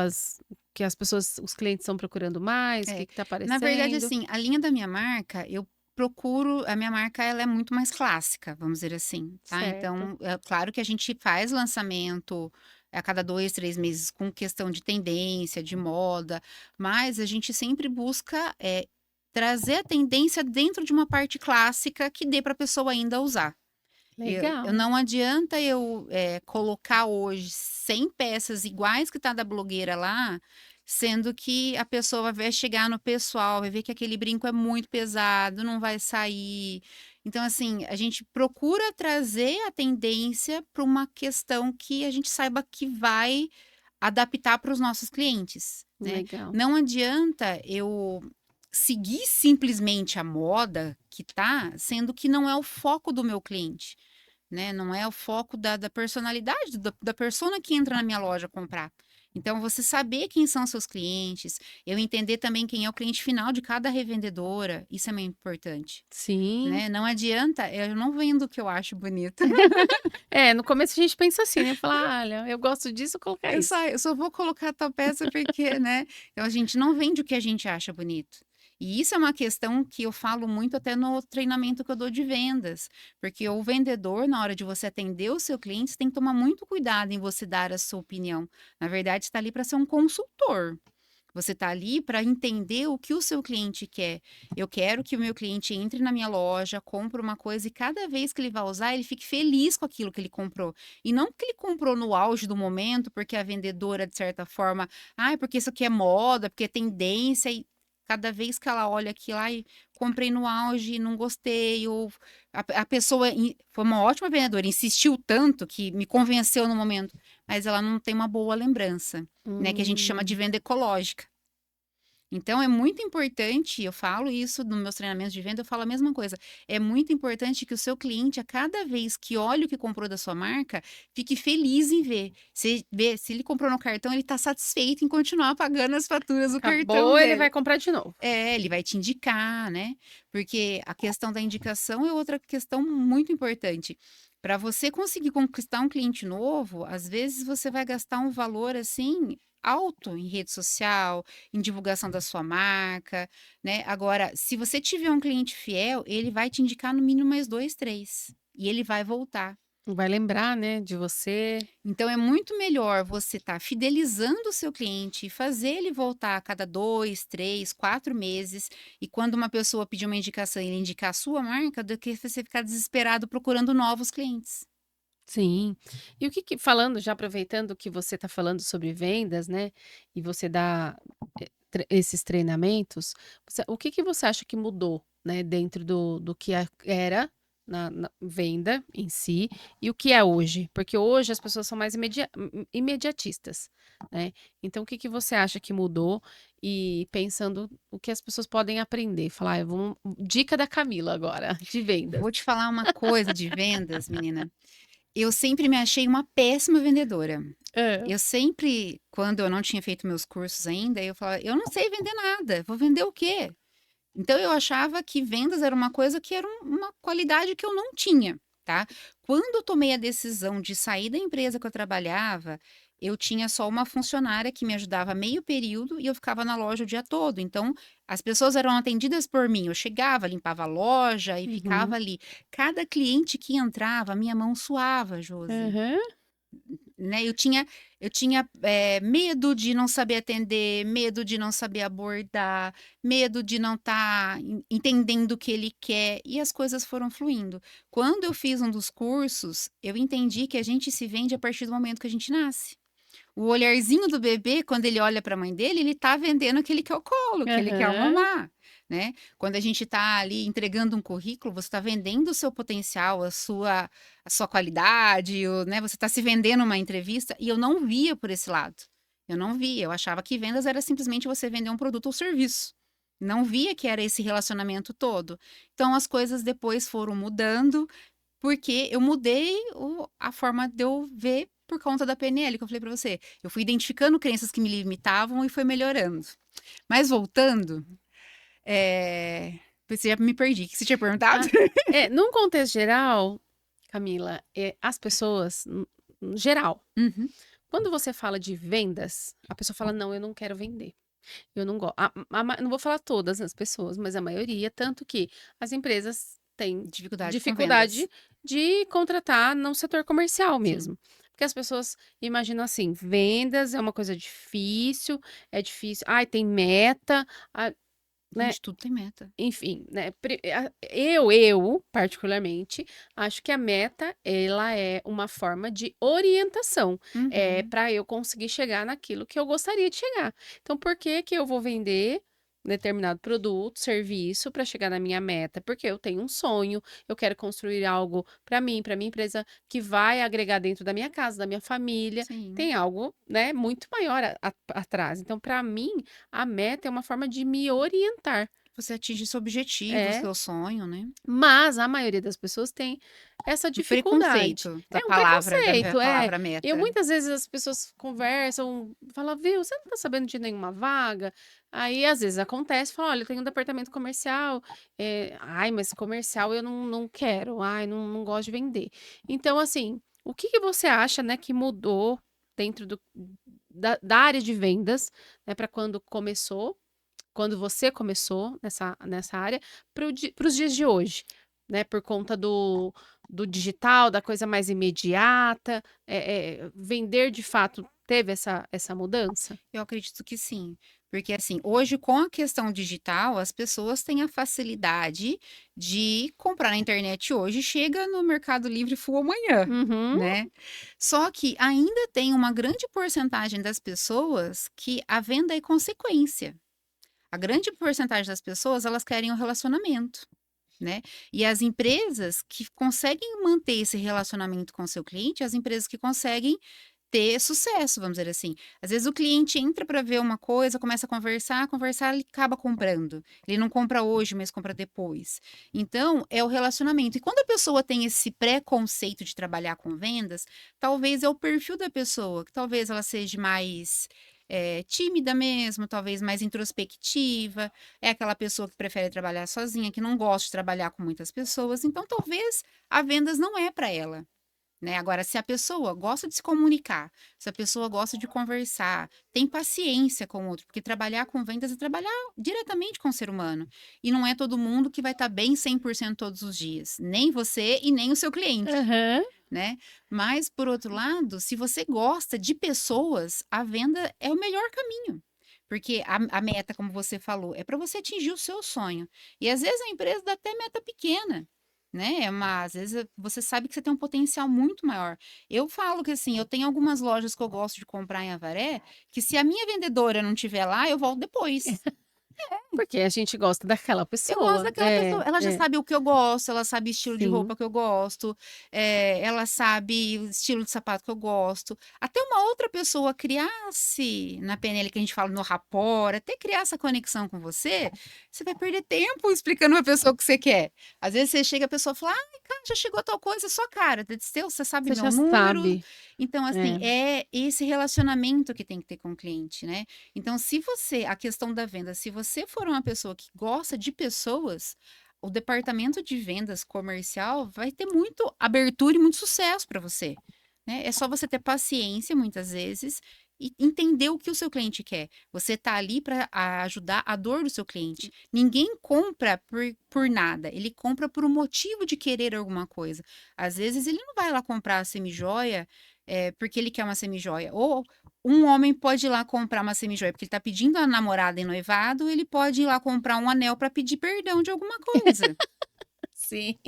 as pessoas os clientes estão procurando mais, o que É. que tá Na verdade, aparecendo. assim, a linha da minha marca, eu procuro a minha marca ela é muito mais clássica, vamos dizer assim, tá. Certo. Então, é claro que a gente faz lançamento a cada 2, 3 meses com questão de tendência, de moda, mas a gente sempre busca, trazer a tendência dentro de uma parte clássica que dê para a pessoa ainda usar. Eu Legal. não adianta eu, colocar hoje 100 peças iguais que tá da blogueira lá, sendo que a pessoa vai chegar no pessoal, vai ver que aquele brinco é muito pesado, não vai sair. Então, assim, a gente procura trazer a tendência para uma questão que a gente saiba que vai adaptar para os nossos clientes, né. Legal. Não adianta eu seguir simplesmente a moda que tá, sendo que não é o foco do meu cliente. Né, não é o foco da personalidade da persona que entra na minha loja comprar. Então você saber quem são seus clientes, eu entender também quem é o cliente final de cada revendedora, isso é muito importante, Sim. né. Não adianta eu não vendo o que eu acho bonito. É, no começo a gente pensa assim, né, fala: "Olha, eu gosto disso, vou colocar isso". Eu só vou colocar tal peça porque, né, então a gente não vende o que a gente acha bonito. E isso é uma questão que eu falo muito até no treinamento que eu dou de vendas, porque o vendedor, na hora de você atender o seu cliente, você tem que tomar muito cuidado em você dar a sua opinião. Na verdade, está ali para ser um consultor. Você está ali para entender o que o seu cliente quer. Eu quero que o meu cliente entre na minha loja, compre uma coisa e cada vez que ele vai usar, ele fique feliz com aquilo que ele comprou. E não porque ele comprou no auge do momento, porque a vendedora, de certa forma, ah, porque isso aqui é moda, porque é tendência. E cada vez que ela olha aquilo, ai, comprei no auge, não gostei, ou a pessoa foi uma ótima vendedora, insistiu tanto que me convenceu no momento. mas ela não tem uma boa lembrança, né? Que a gente chama de Hum, venda ecológica. Então, é muito importante, eu falo isso nos meus treinamentos de venda, eu falo a mesma coisa. É muito importante que o seu cliente, a cada vez que olha o que comprou da sua marca, fique feliz em ver. Se ele comprou no cartão, ele está satisfeito em continuar pagando as faturas do cartão acabou, ele vai dele. comprar de novo. Ele vai te indicar, né? Porque a questão da indicação é outra questão muito importante. Para você conseguir conquistar um cliente novo, às vezes você vai gastar um valor assim alto em rede social, em divulgação da sua marca, né? Agora, se você tiver um cliente fiel, ele vai te indicar no mínimo mais dois, três, e ele vai voltar. Vai lembrar, né, de você. Então é muito melhor você estar fidelizando o seu cliente e fazer ele voltar a cada 2, 3, 4 meses, e quando uma pessoa pedir uma indicação, ele indicar a sua marca, do que você ficar desesperado procurando novos clientes. Sim. E o que que falando, já aproveitando que você está falando sobre vendas, né, e você dá, esses treinamentos, o que que você acha que mudou, né, dentro do que era na venda em si e o que é hoje? Porque hoje as pessoas são mais imediatistas, né. Então o que que você acha que mudou? E pensando o que as pessoas podem aprender, falar: "Ai, vamos dica da Camila agora, de vendas". Vou te falar uma coisa de vendas, menina. Eu sempre me achei uma péssima vendedora. Hã. Eu sempre, quando eu não tinha feito meus cursos ainda, eu falava: eu não sei vender nada, vou vender o quê? Então eu achava que vendas era uma coisa que era uma qualidade que eu não tinha, tá? Quando eu tomei a decisão de sair da empresa que eu trabalhava, eu tinha só uma funcionária que me ajudava meio período e eu ficava na loja o dia todo. Então, as pessoas eram atendidas por mim. Eu chegava, limpava a loja e ficava Uhum. ali. Cada cliente que entrava, minha mão suava, Josi. Aham. Né, eu tinha medo de não saber atender, medo de não saber abordar, medo de não estar entendendo o que ele quer, e as coisas foram fluindo. Quando eu fiz um dos cursos, eu entendi que a gente se vende a partir do momento que a gente nasce. O olharzinho do bebê, quando ele olha para a mãe dele, ele tá vendendo que ele quer o colo, que ele quer o Aham. mamar, né. Quando a gente tá ali entregando um currículo, você tá vendendo o seu potencial, a sua qualidade, né, você tá se vendendo numa entrevista, e eu não via por esse lado. Eu não via, eu achava que vendas era simplesmente você vender um produto ou serviço. Não via que era esse relacionamento todo. Então as coisas depois foram mudando, porque eu mudei a forma de eu ver por conta da PNL, que eu falei pra você. Eu fui identificando crenças que me limitavam e foi melhorando. Mas voltando, você já me perdi. O que você tinha perguntado? Ah, num contexto geral, Camila, as pessoas, no geral, Uhum, quando você fala de vendas, a pessoa fala: "Não, eu não quero vender, eu não gosto". Não vou falar todas as pessoas, mas a maioria, tanto que as empresas têm dificuldade com vendas. dificuldade de contratar no setor comercial Sim, mesmo. Porque as pessoas imaginam assim: vendas é uma coisa difícil, é difícil, ai, tem meta, ah, né? gente, tudo tem meta. Enfim, né, eu particularmente, acho que a meta, ela é uma forma de orientação, Uhum, para eu conseguir chegar naquilo que eu gostaria de chegar. Então, por que que eu vou vender determinado produto, serviço para chegar na minha meta? Porque eu tenho um sonho, eu quero construir algo para mim, para minha empresa, que vai agregar dentro da minha casa, da minha família, sim. tem algo, né, muito maior atrás. Então, para mim, a meta é uma forma de me orientar. Você atinge seu objetivo, o É, seu sonho, né. mas a maioria das pessoas tem essa O dificuldade. preconceito da É um palavra da preconceito, palavra eu meta. muitas vezes as pessoas conversam, falam: "Viu, você não tá sabendo de nenhuma vaga?". Aí, às vezes, acontece, fala: "Olha, eu tenho um departamento comercial", "Ai, mas comercial eu não quero, ai, não gosto de vender". Então, assim, o que que você acha, né, que mudou dentro da área de vendas, né, para quando você começou nessa área, para os dias de hoje, né, por conta do digital, da coisa mais imediata, vender de fato teve essa mudança? Eu acredito que sim, porque assim, hoje com a questão digital, as pessoas têm a facilidade de comprar na internet hoje, chega no Mercado Livre full amanhã, Uhum, né? Só que ainda tem uma grande porcentagem das pessoas que a venda é consequência. A grande porcentagem das pessoas, elas querem um relacionamento, né? E as empresas que conseguem manter esse relacionamento com o seu cliente, as empresas que conseguem ter sucesso, vamos dizer assim. Às vezes o cliente entra para ver uma coisa, começa a conversar, ele acaba comprando. Ele não compra hoje, mas compra depois. Então, é o relacionamento. E quando a pessoa tem esse preconceito de trabalhar com vendas, talvez é o perfil da pessoa, que talvez ela seja mais tímida mesmo, talvez mais introspectiva, é aquela pessoa que prefere trabalhar sozinha, que não gosta de trabalhar com muitas pessoas. Então, talvez a vendas não é para ela. Né? Agora, se a pessoa gosta de se comunicar, se a pessoa gosta de conversar, tem paciência com o outro, porque trabalhar com vendas é trabalhar diretamente com o ser humano. E não é todo mundo que vai estar bem 100% todos os dias, nem você e nem o seu cliente. Aham. Né? Mas, por outro lado, se você gosta de pessoas, a venda é o melhor caminho. Porque a meta, como você falou, é para você atingir o seu sonho. E às vezes a empresa dá até meta pequena, né? Mas às vezes você sabe que você tem um potencial muito maior. Eu falo que assim, eu tenho algumas lojas que eu gosto de comprar em Avaré, que se a minha vendedora não estiver lá, eu volto depois. Porque a gente gosta daquela Eu gosto pessoa. daquela pessoa. Ela já É, sabe o que eu gosto, ela sabe o estilo de sim. roupa que eu gosto, ela sabe o estilo de sapato que eu gosto. Até uma outra pessoa criasse na PNL que a gente fala no rapport, até criar essa conexão com você, você vai perder tempo explicando pra pessoa o que você quer. Às vezes você chega, a pessoa fala: "Ai, cara, já chegou tal coisa", sua cara, você sabe Você meu já número. sabe. Então, assim, É. é esse relacionamento que tem que ter com o cliente, né? Então, se você, a questão da venda, se você for uma pessoa que gosta de pessoas, o departamento de vendas comercial vai ter muito abertura e muito sucesso para você, né? É só você ter paciência, muitas vezes, e entender o que o seu cliente quer. Você tá ali para ajudar a dor do seu cliente. Ninguém compra por nada, ele compra por um motivo de querer alguma coisa. Às vezes ele não vai lá comprar a semijoia porque ele quer uma semijoia. Ou um homem pode ir lá comprar uma semijoia porque ele tá pedindo a namorada em noivado, ele pode ir lá comprar um anel para pedir perdão de alguma coisa, Sim,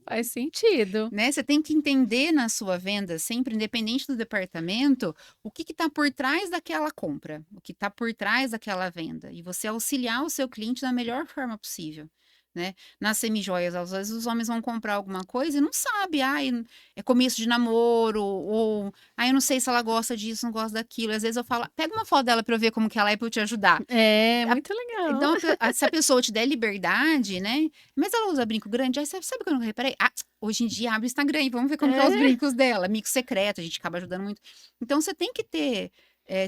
faz sentido. né? Você tem que entender na sua venda, sempre, independente do departamento, o que está por trás daquela compra, o que está por trás daquela venda, e você auxiliar o seu cliente da melhor forma possível. Né? Nas semijoias, às vezes os homens vão comprar alguma coisa e não sabe, é começo de namoro, ou eu não sei se ela gosta disso, não gosta daquilo. Às vezes eu falo, pega uma foto dela para eu ver como que ela é para eu te ajudar. É, A muito legal. então se a pessoa te der liberdade, né, mas ela usa brinco grande, aí sabe o que eu não reparei? Hoje em dia abre o Instagram e vamos ver como que é os É. brincos dela, amigo secreto, a gente acaba ajudando muito. Então você tem que ter,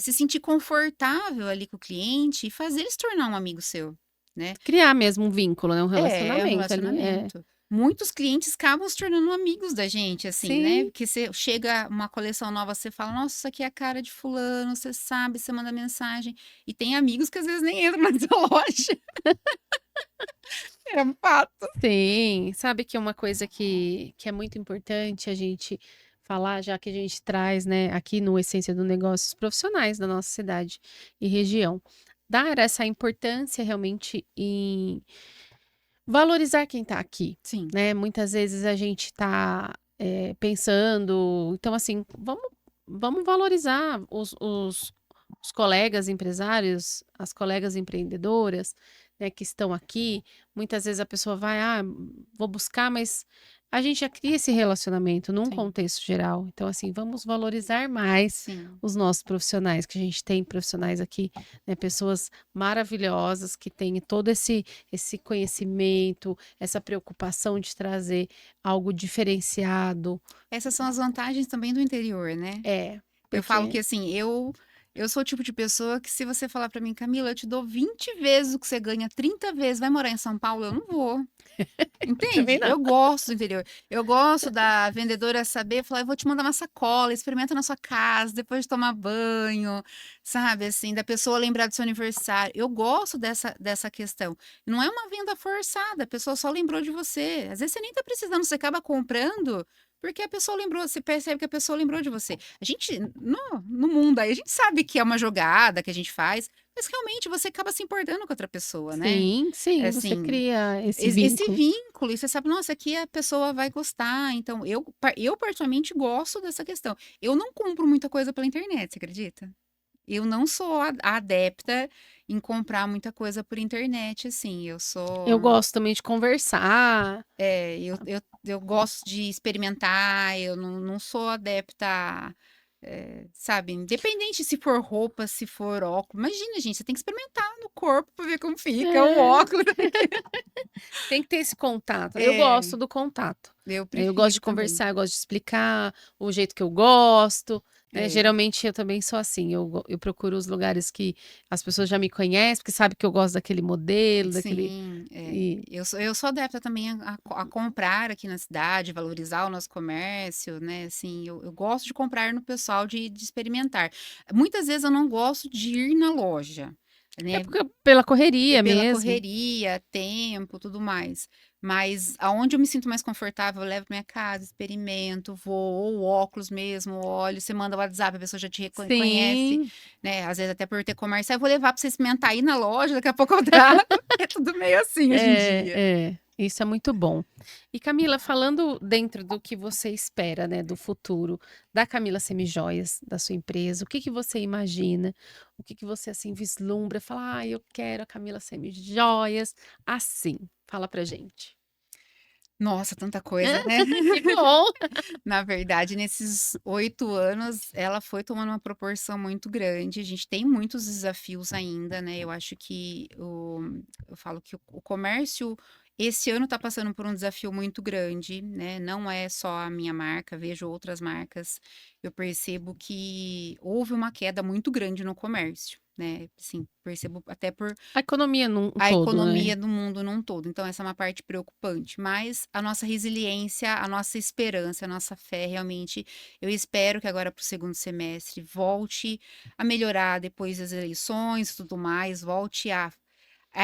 se sentir confortável ali com o cliente e fazer ele se tornar um amigo seu, né. Criar mesmo um vínculo, né, um É, um relacionamento ali. É. relacionamento. Muitos clientes acabam se tornando amigos da gente, assim, né, Sim, porque você chega uma coleção nova, você fala: "Nossa, isso aqui é a cara de fulano", você sabe, você manda mensagem, e tem amigos que às vezes nem entram na sua loja. É um fato. sim. Sabe que é uma coisa que é muito importante a gente falar, já que a gente traz, né, aqui no Essência do Negócio, os profissionais da nossa cidade e região. Dar essa importância realmente em valorizar quem está aqui, Sim, né. Muitas vezes a gente está, pensando então assim, vamos valorizar os colegas empresários, as colegas empreendedoras, né, que estão aqui. Muitas vezes a pessoa vai: "Ah, vou buscar", mas a gente já cria esse relacionamento num sim, contexto geral. Então assim, vamos valorizar mais sim. os nossos profissionais, que a gente tem profissionais aqui, né, pessoas maravilhosas que têm todo esse conhecimento, essa preocupação de trazer algo diferenciado. Essas são as vantagens também do interior, né. É, Eu falo que, porque assim, eu sou o tipo de pessoa que se você falar pra mim: "Camila, eu te dou 20 vezes o que você ganha, 30 vezes, vai morar em São Paulo?", eu não vou. também Entende? não. Eu gosto do interior. Eu gosto da vendedora saber falar: "Eu vou te mandar uma sacola, experimenta na sua casa, depois de tomar banho", sabe, assim, da pessoa lembrar do seu aniversário. Eu gosto dessa questão. Não é uma venda forçada, a pessoa só lembrou de você. Às vezes você nem tá precisando, você acaba comprando, porque a pessoa lembrou, você percebe que a pessoa lembrou de você. A gente no mundo aí, a gente sabe que é uma jogada que a gente faz, mas realmente você acaba se importando com outra pessoa, né. Sim, É sim, você assim, cria esse esse vínculo. vínculo, e você sabe: "Nossa, aqui a pessoa vai gostar", então eu particularmente gosto dessa questão. Eu não compro muita coisa pela internet, você acredita? Eu não sou a adepta em comprar muita coisa por internet, assim, eu Eu sou gosto também de conversar. eu gosto de experimentar, eu não sou adepta Sabe, independente se for roupa, se for óculos. Imagina, gente, você tem que experimentar no corpo pra ver como fica o É, óculos. tem que ter esse contato. Eu É, gosto do contato, eu né, eu gosto de prefiro também. conversar, eu gosto de explicar o jeito que eu gosto, né, É, geralmente eu também sou assim, eu procuro os lugares que as pessoas já me conhecem, porque sabe que eu gosto daquele modelo, daquele sim, e eu sou adepta também a comprar aqui na cidade, valorizar o nosso comércio, né? Assim, eu gosto de comprar no pessoal, de experimentar. Muitas vezes eu não gosto de ir na loja, é né? porque pela correria Pela mesmo. correria, tempo, tudo mais. Mas aonde eu me sinto mais confortável, eu levo pra minha casa, experimento, vou, ou óculos mesmo, olho, você manda o WhatsApp, a pessoa já te conhece, Sim. né? Às vezes até por ter comércio, "Ah, eu vou levar pra você experimentar aí na loja, daqui a pouco eu trago." É tudo meio assim hoje em dia. Isso é muito bom. E Camila, falando dentro do que você espera, né, do futuro da Camila Semijoias, da sua empresa, o que que você imagina? O que que você, assim, vislumbra? Fala: "Ah, eu quero a Camila Semijoias assim". Fala pra gente. Nossa, tanta coisa, né? Que bom. Na verdade, nesses 8 anos, ela foi tomando uma proporção muito grande. A gente tem muitos desafios ainda, né? Eu acho que eu falo que o comércio esse ano está passando por um desafio muito grande, né? Não é só a minha marca, vejo outras marcas. Eu percebo que houve uma queda muito grande no comércio, né? Assim, percebo até por A economia num a todo, né. economia do mundo num todo. Então essa é uma parte preocupante, mas a nossa resiliência, a nossa esperança, a nossa fé, realmente, eu espero que agora para o segundo semestre volte a melhorar depois das eleições e tudo mais, volte a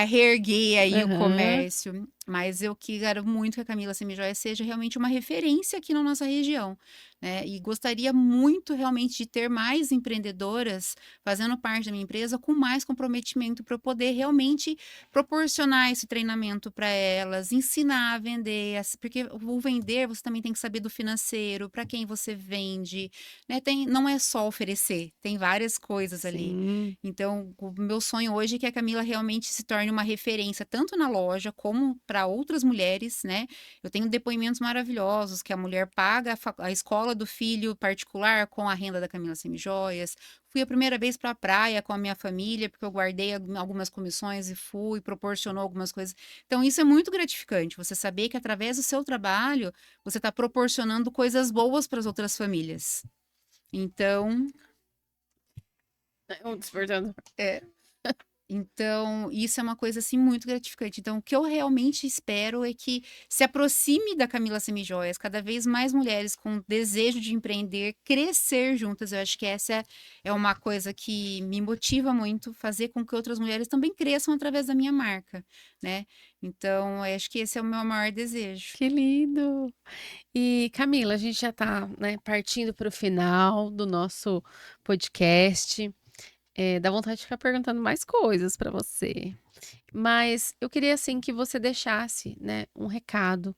reerguer aí o Aham. comércio, mas eu quero muito que a Camila Semijoia seja realmente uma referência aqui na nossa região, né, e gostaria muito realmente de ter mais empreendedoras fazendo parte da minha empresa com mais comprometimento para eu poder realmente proporcionar esse treinamento para elas, ensinar a vender, porque o vender você também tem que saber do financeiro, para quem você vende, né, não é só oferecer, tem várias coisas ali. Sim. Então, o meu sonho hoje é que a Camila realmente se torne uma referência tanto na loja como para outras mulheres, né? Eu tenho depoimentos maravilhosos que a mulher paga a escola do filho particular com a renda da Camila Semijoias. Fui a primeira vez para a praia com a minha família, porque eu guardei algumas comissões e fui, proporcionou algumas coisas. Então, isso é muito gratificante, você saber que através do seu trabalho, você está proporcionando coisas boas para as outras famílias. Então, Despertando. é, Então, isso é uma coisa, assim, muito gratificante. Então, o que eu realmente espero é que se aproxime da Camila Semijoias cada vez mais mulheres com desejo de empreender, crescer juntas. Eu acho que essa é uma coisa que me motiva muito, fazer com que outras mulheres também cresçam através da minha marca, né. Então, eu acho que esse é o meu maior desejo. Que lindo. E Camila, a gente já tá, né, partindo para o final do nosso podcast. Dá vontade de ficar perguntando mais coisas para você. Mas eu queria, assim, que você deixasse, né, um recado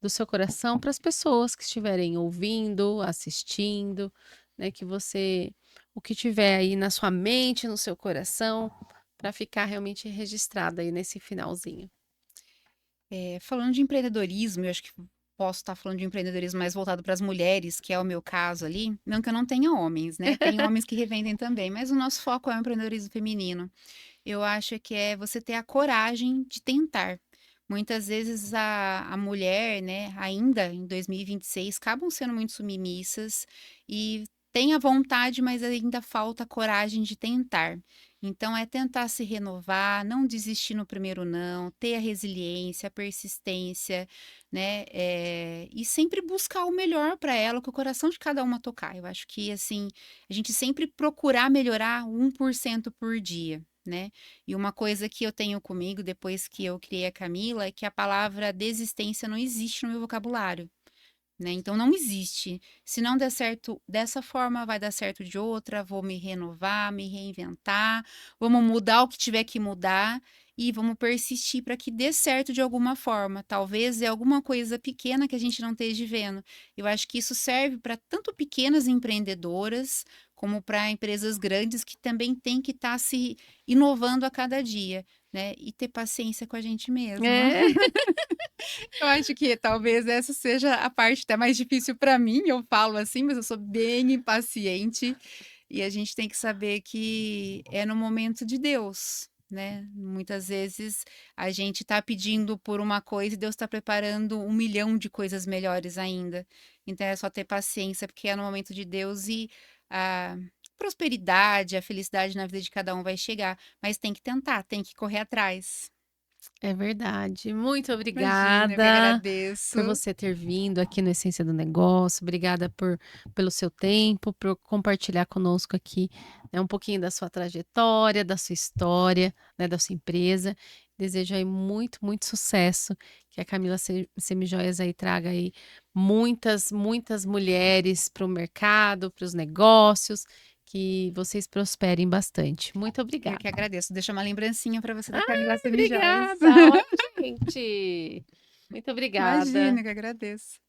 do seu coração para as pessoas que estiverem ouvindo, assistindo, né, que você o que tiver aí na sua mente, no seu coração, para ficar realmente registrado aí nesse finalzinho. Falando de empreendedorismo, eu acho que posso estar falando de empreendedorismo mais voltado para as mulheres, que é o meu caso ali. Não que eu não tenha homens, né? Tem homens que revendem também, mas o nosso foco é o empreendedorismo feminino. Eu acho que é você ter a coragem de tentar. Muitas vezes a mulher, né, ainda em 2026, acabam sendo muito submissas e tem a vontade, mas ainda falta a coragem de tentar. Então, é tentar se renovar, não desistir no primeiro não, ter a resiliência, a persistência, né? E sempre buscar o melhor para ela, que o coração de cada uma tocar. Eu acho que, assim, a gente sempre procurar melhorar 1% por dia, né? E uma coisa que eu tenho comigo depois que eu criei a Camila é que a palavra desistência não existe no meu vocabulário, né? Então não existe. Se não der certo dessa forma, vai dar certo de outra. Vou me renovar, me reinventar, vamos mudar o que tiver que mudar e vamos persistir para que dê certo de alguma forma. Talvez é alguma coisa pequena que a gente não esteja vendo. Eu acho que isso serve para tanto pequenas empreendedoras como para empresas grandes que também têm que estar se inovando a cada dia, né? E ter paciência com a gente mesma. É. Eu acho que talvez essa seja a parte até mais difícil para mim, eu falo assim, mas eu sou bem impaciente, e a gente tem que saber que é no momento de Deus, né. Muitas vezes a gente tá pedindo por uma coisa e Deus está preparando 1 milhão de coisas melhores ainda. Então é só ter paciência, porque é no momento de Deus e a prosperidade, a felicidade na vida de cada um vai chegar, mas tem que tentar, tem que correr atrás. É verdade. Muito Imagina, eu que obrigada por agradeço. você ter vindo aqui no Essência do Negócio. Obrigada pelo seu tempo, por compartilhar conosco aqui, né, um pouquinho da sua trajetória, da sua história, né, da sua empresa. Desejo aí muito, muito sucesso, que a Camila Semijoias aí traga aí muitas, muitas mulheres para o mercado, para os negócios, que vocês prosperem bastante. Muito Eu que obrigada. agradeço. Deixa uma lembrancinha para você da Camila Semijoias. Obrigada, olha, gente. Muito Imagina, obrigada. eu que agradeço.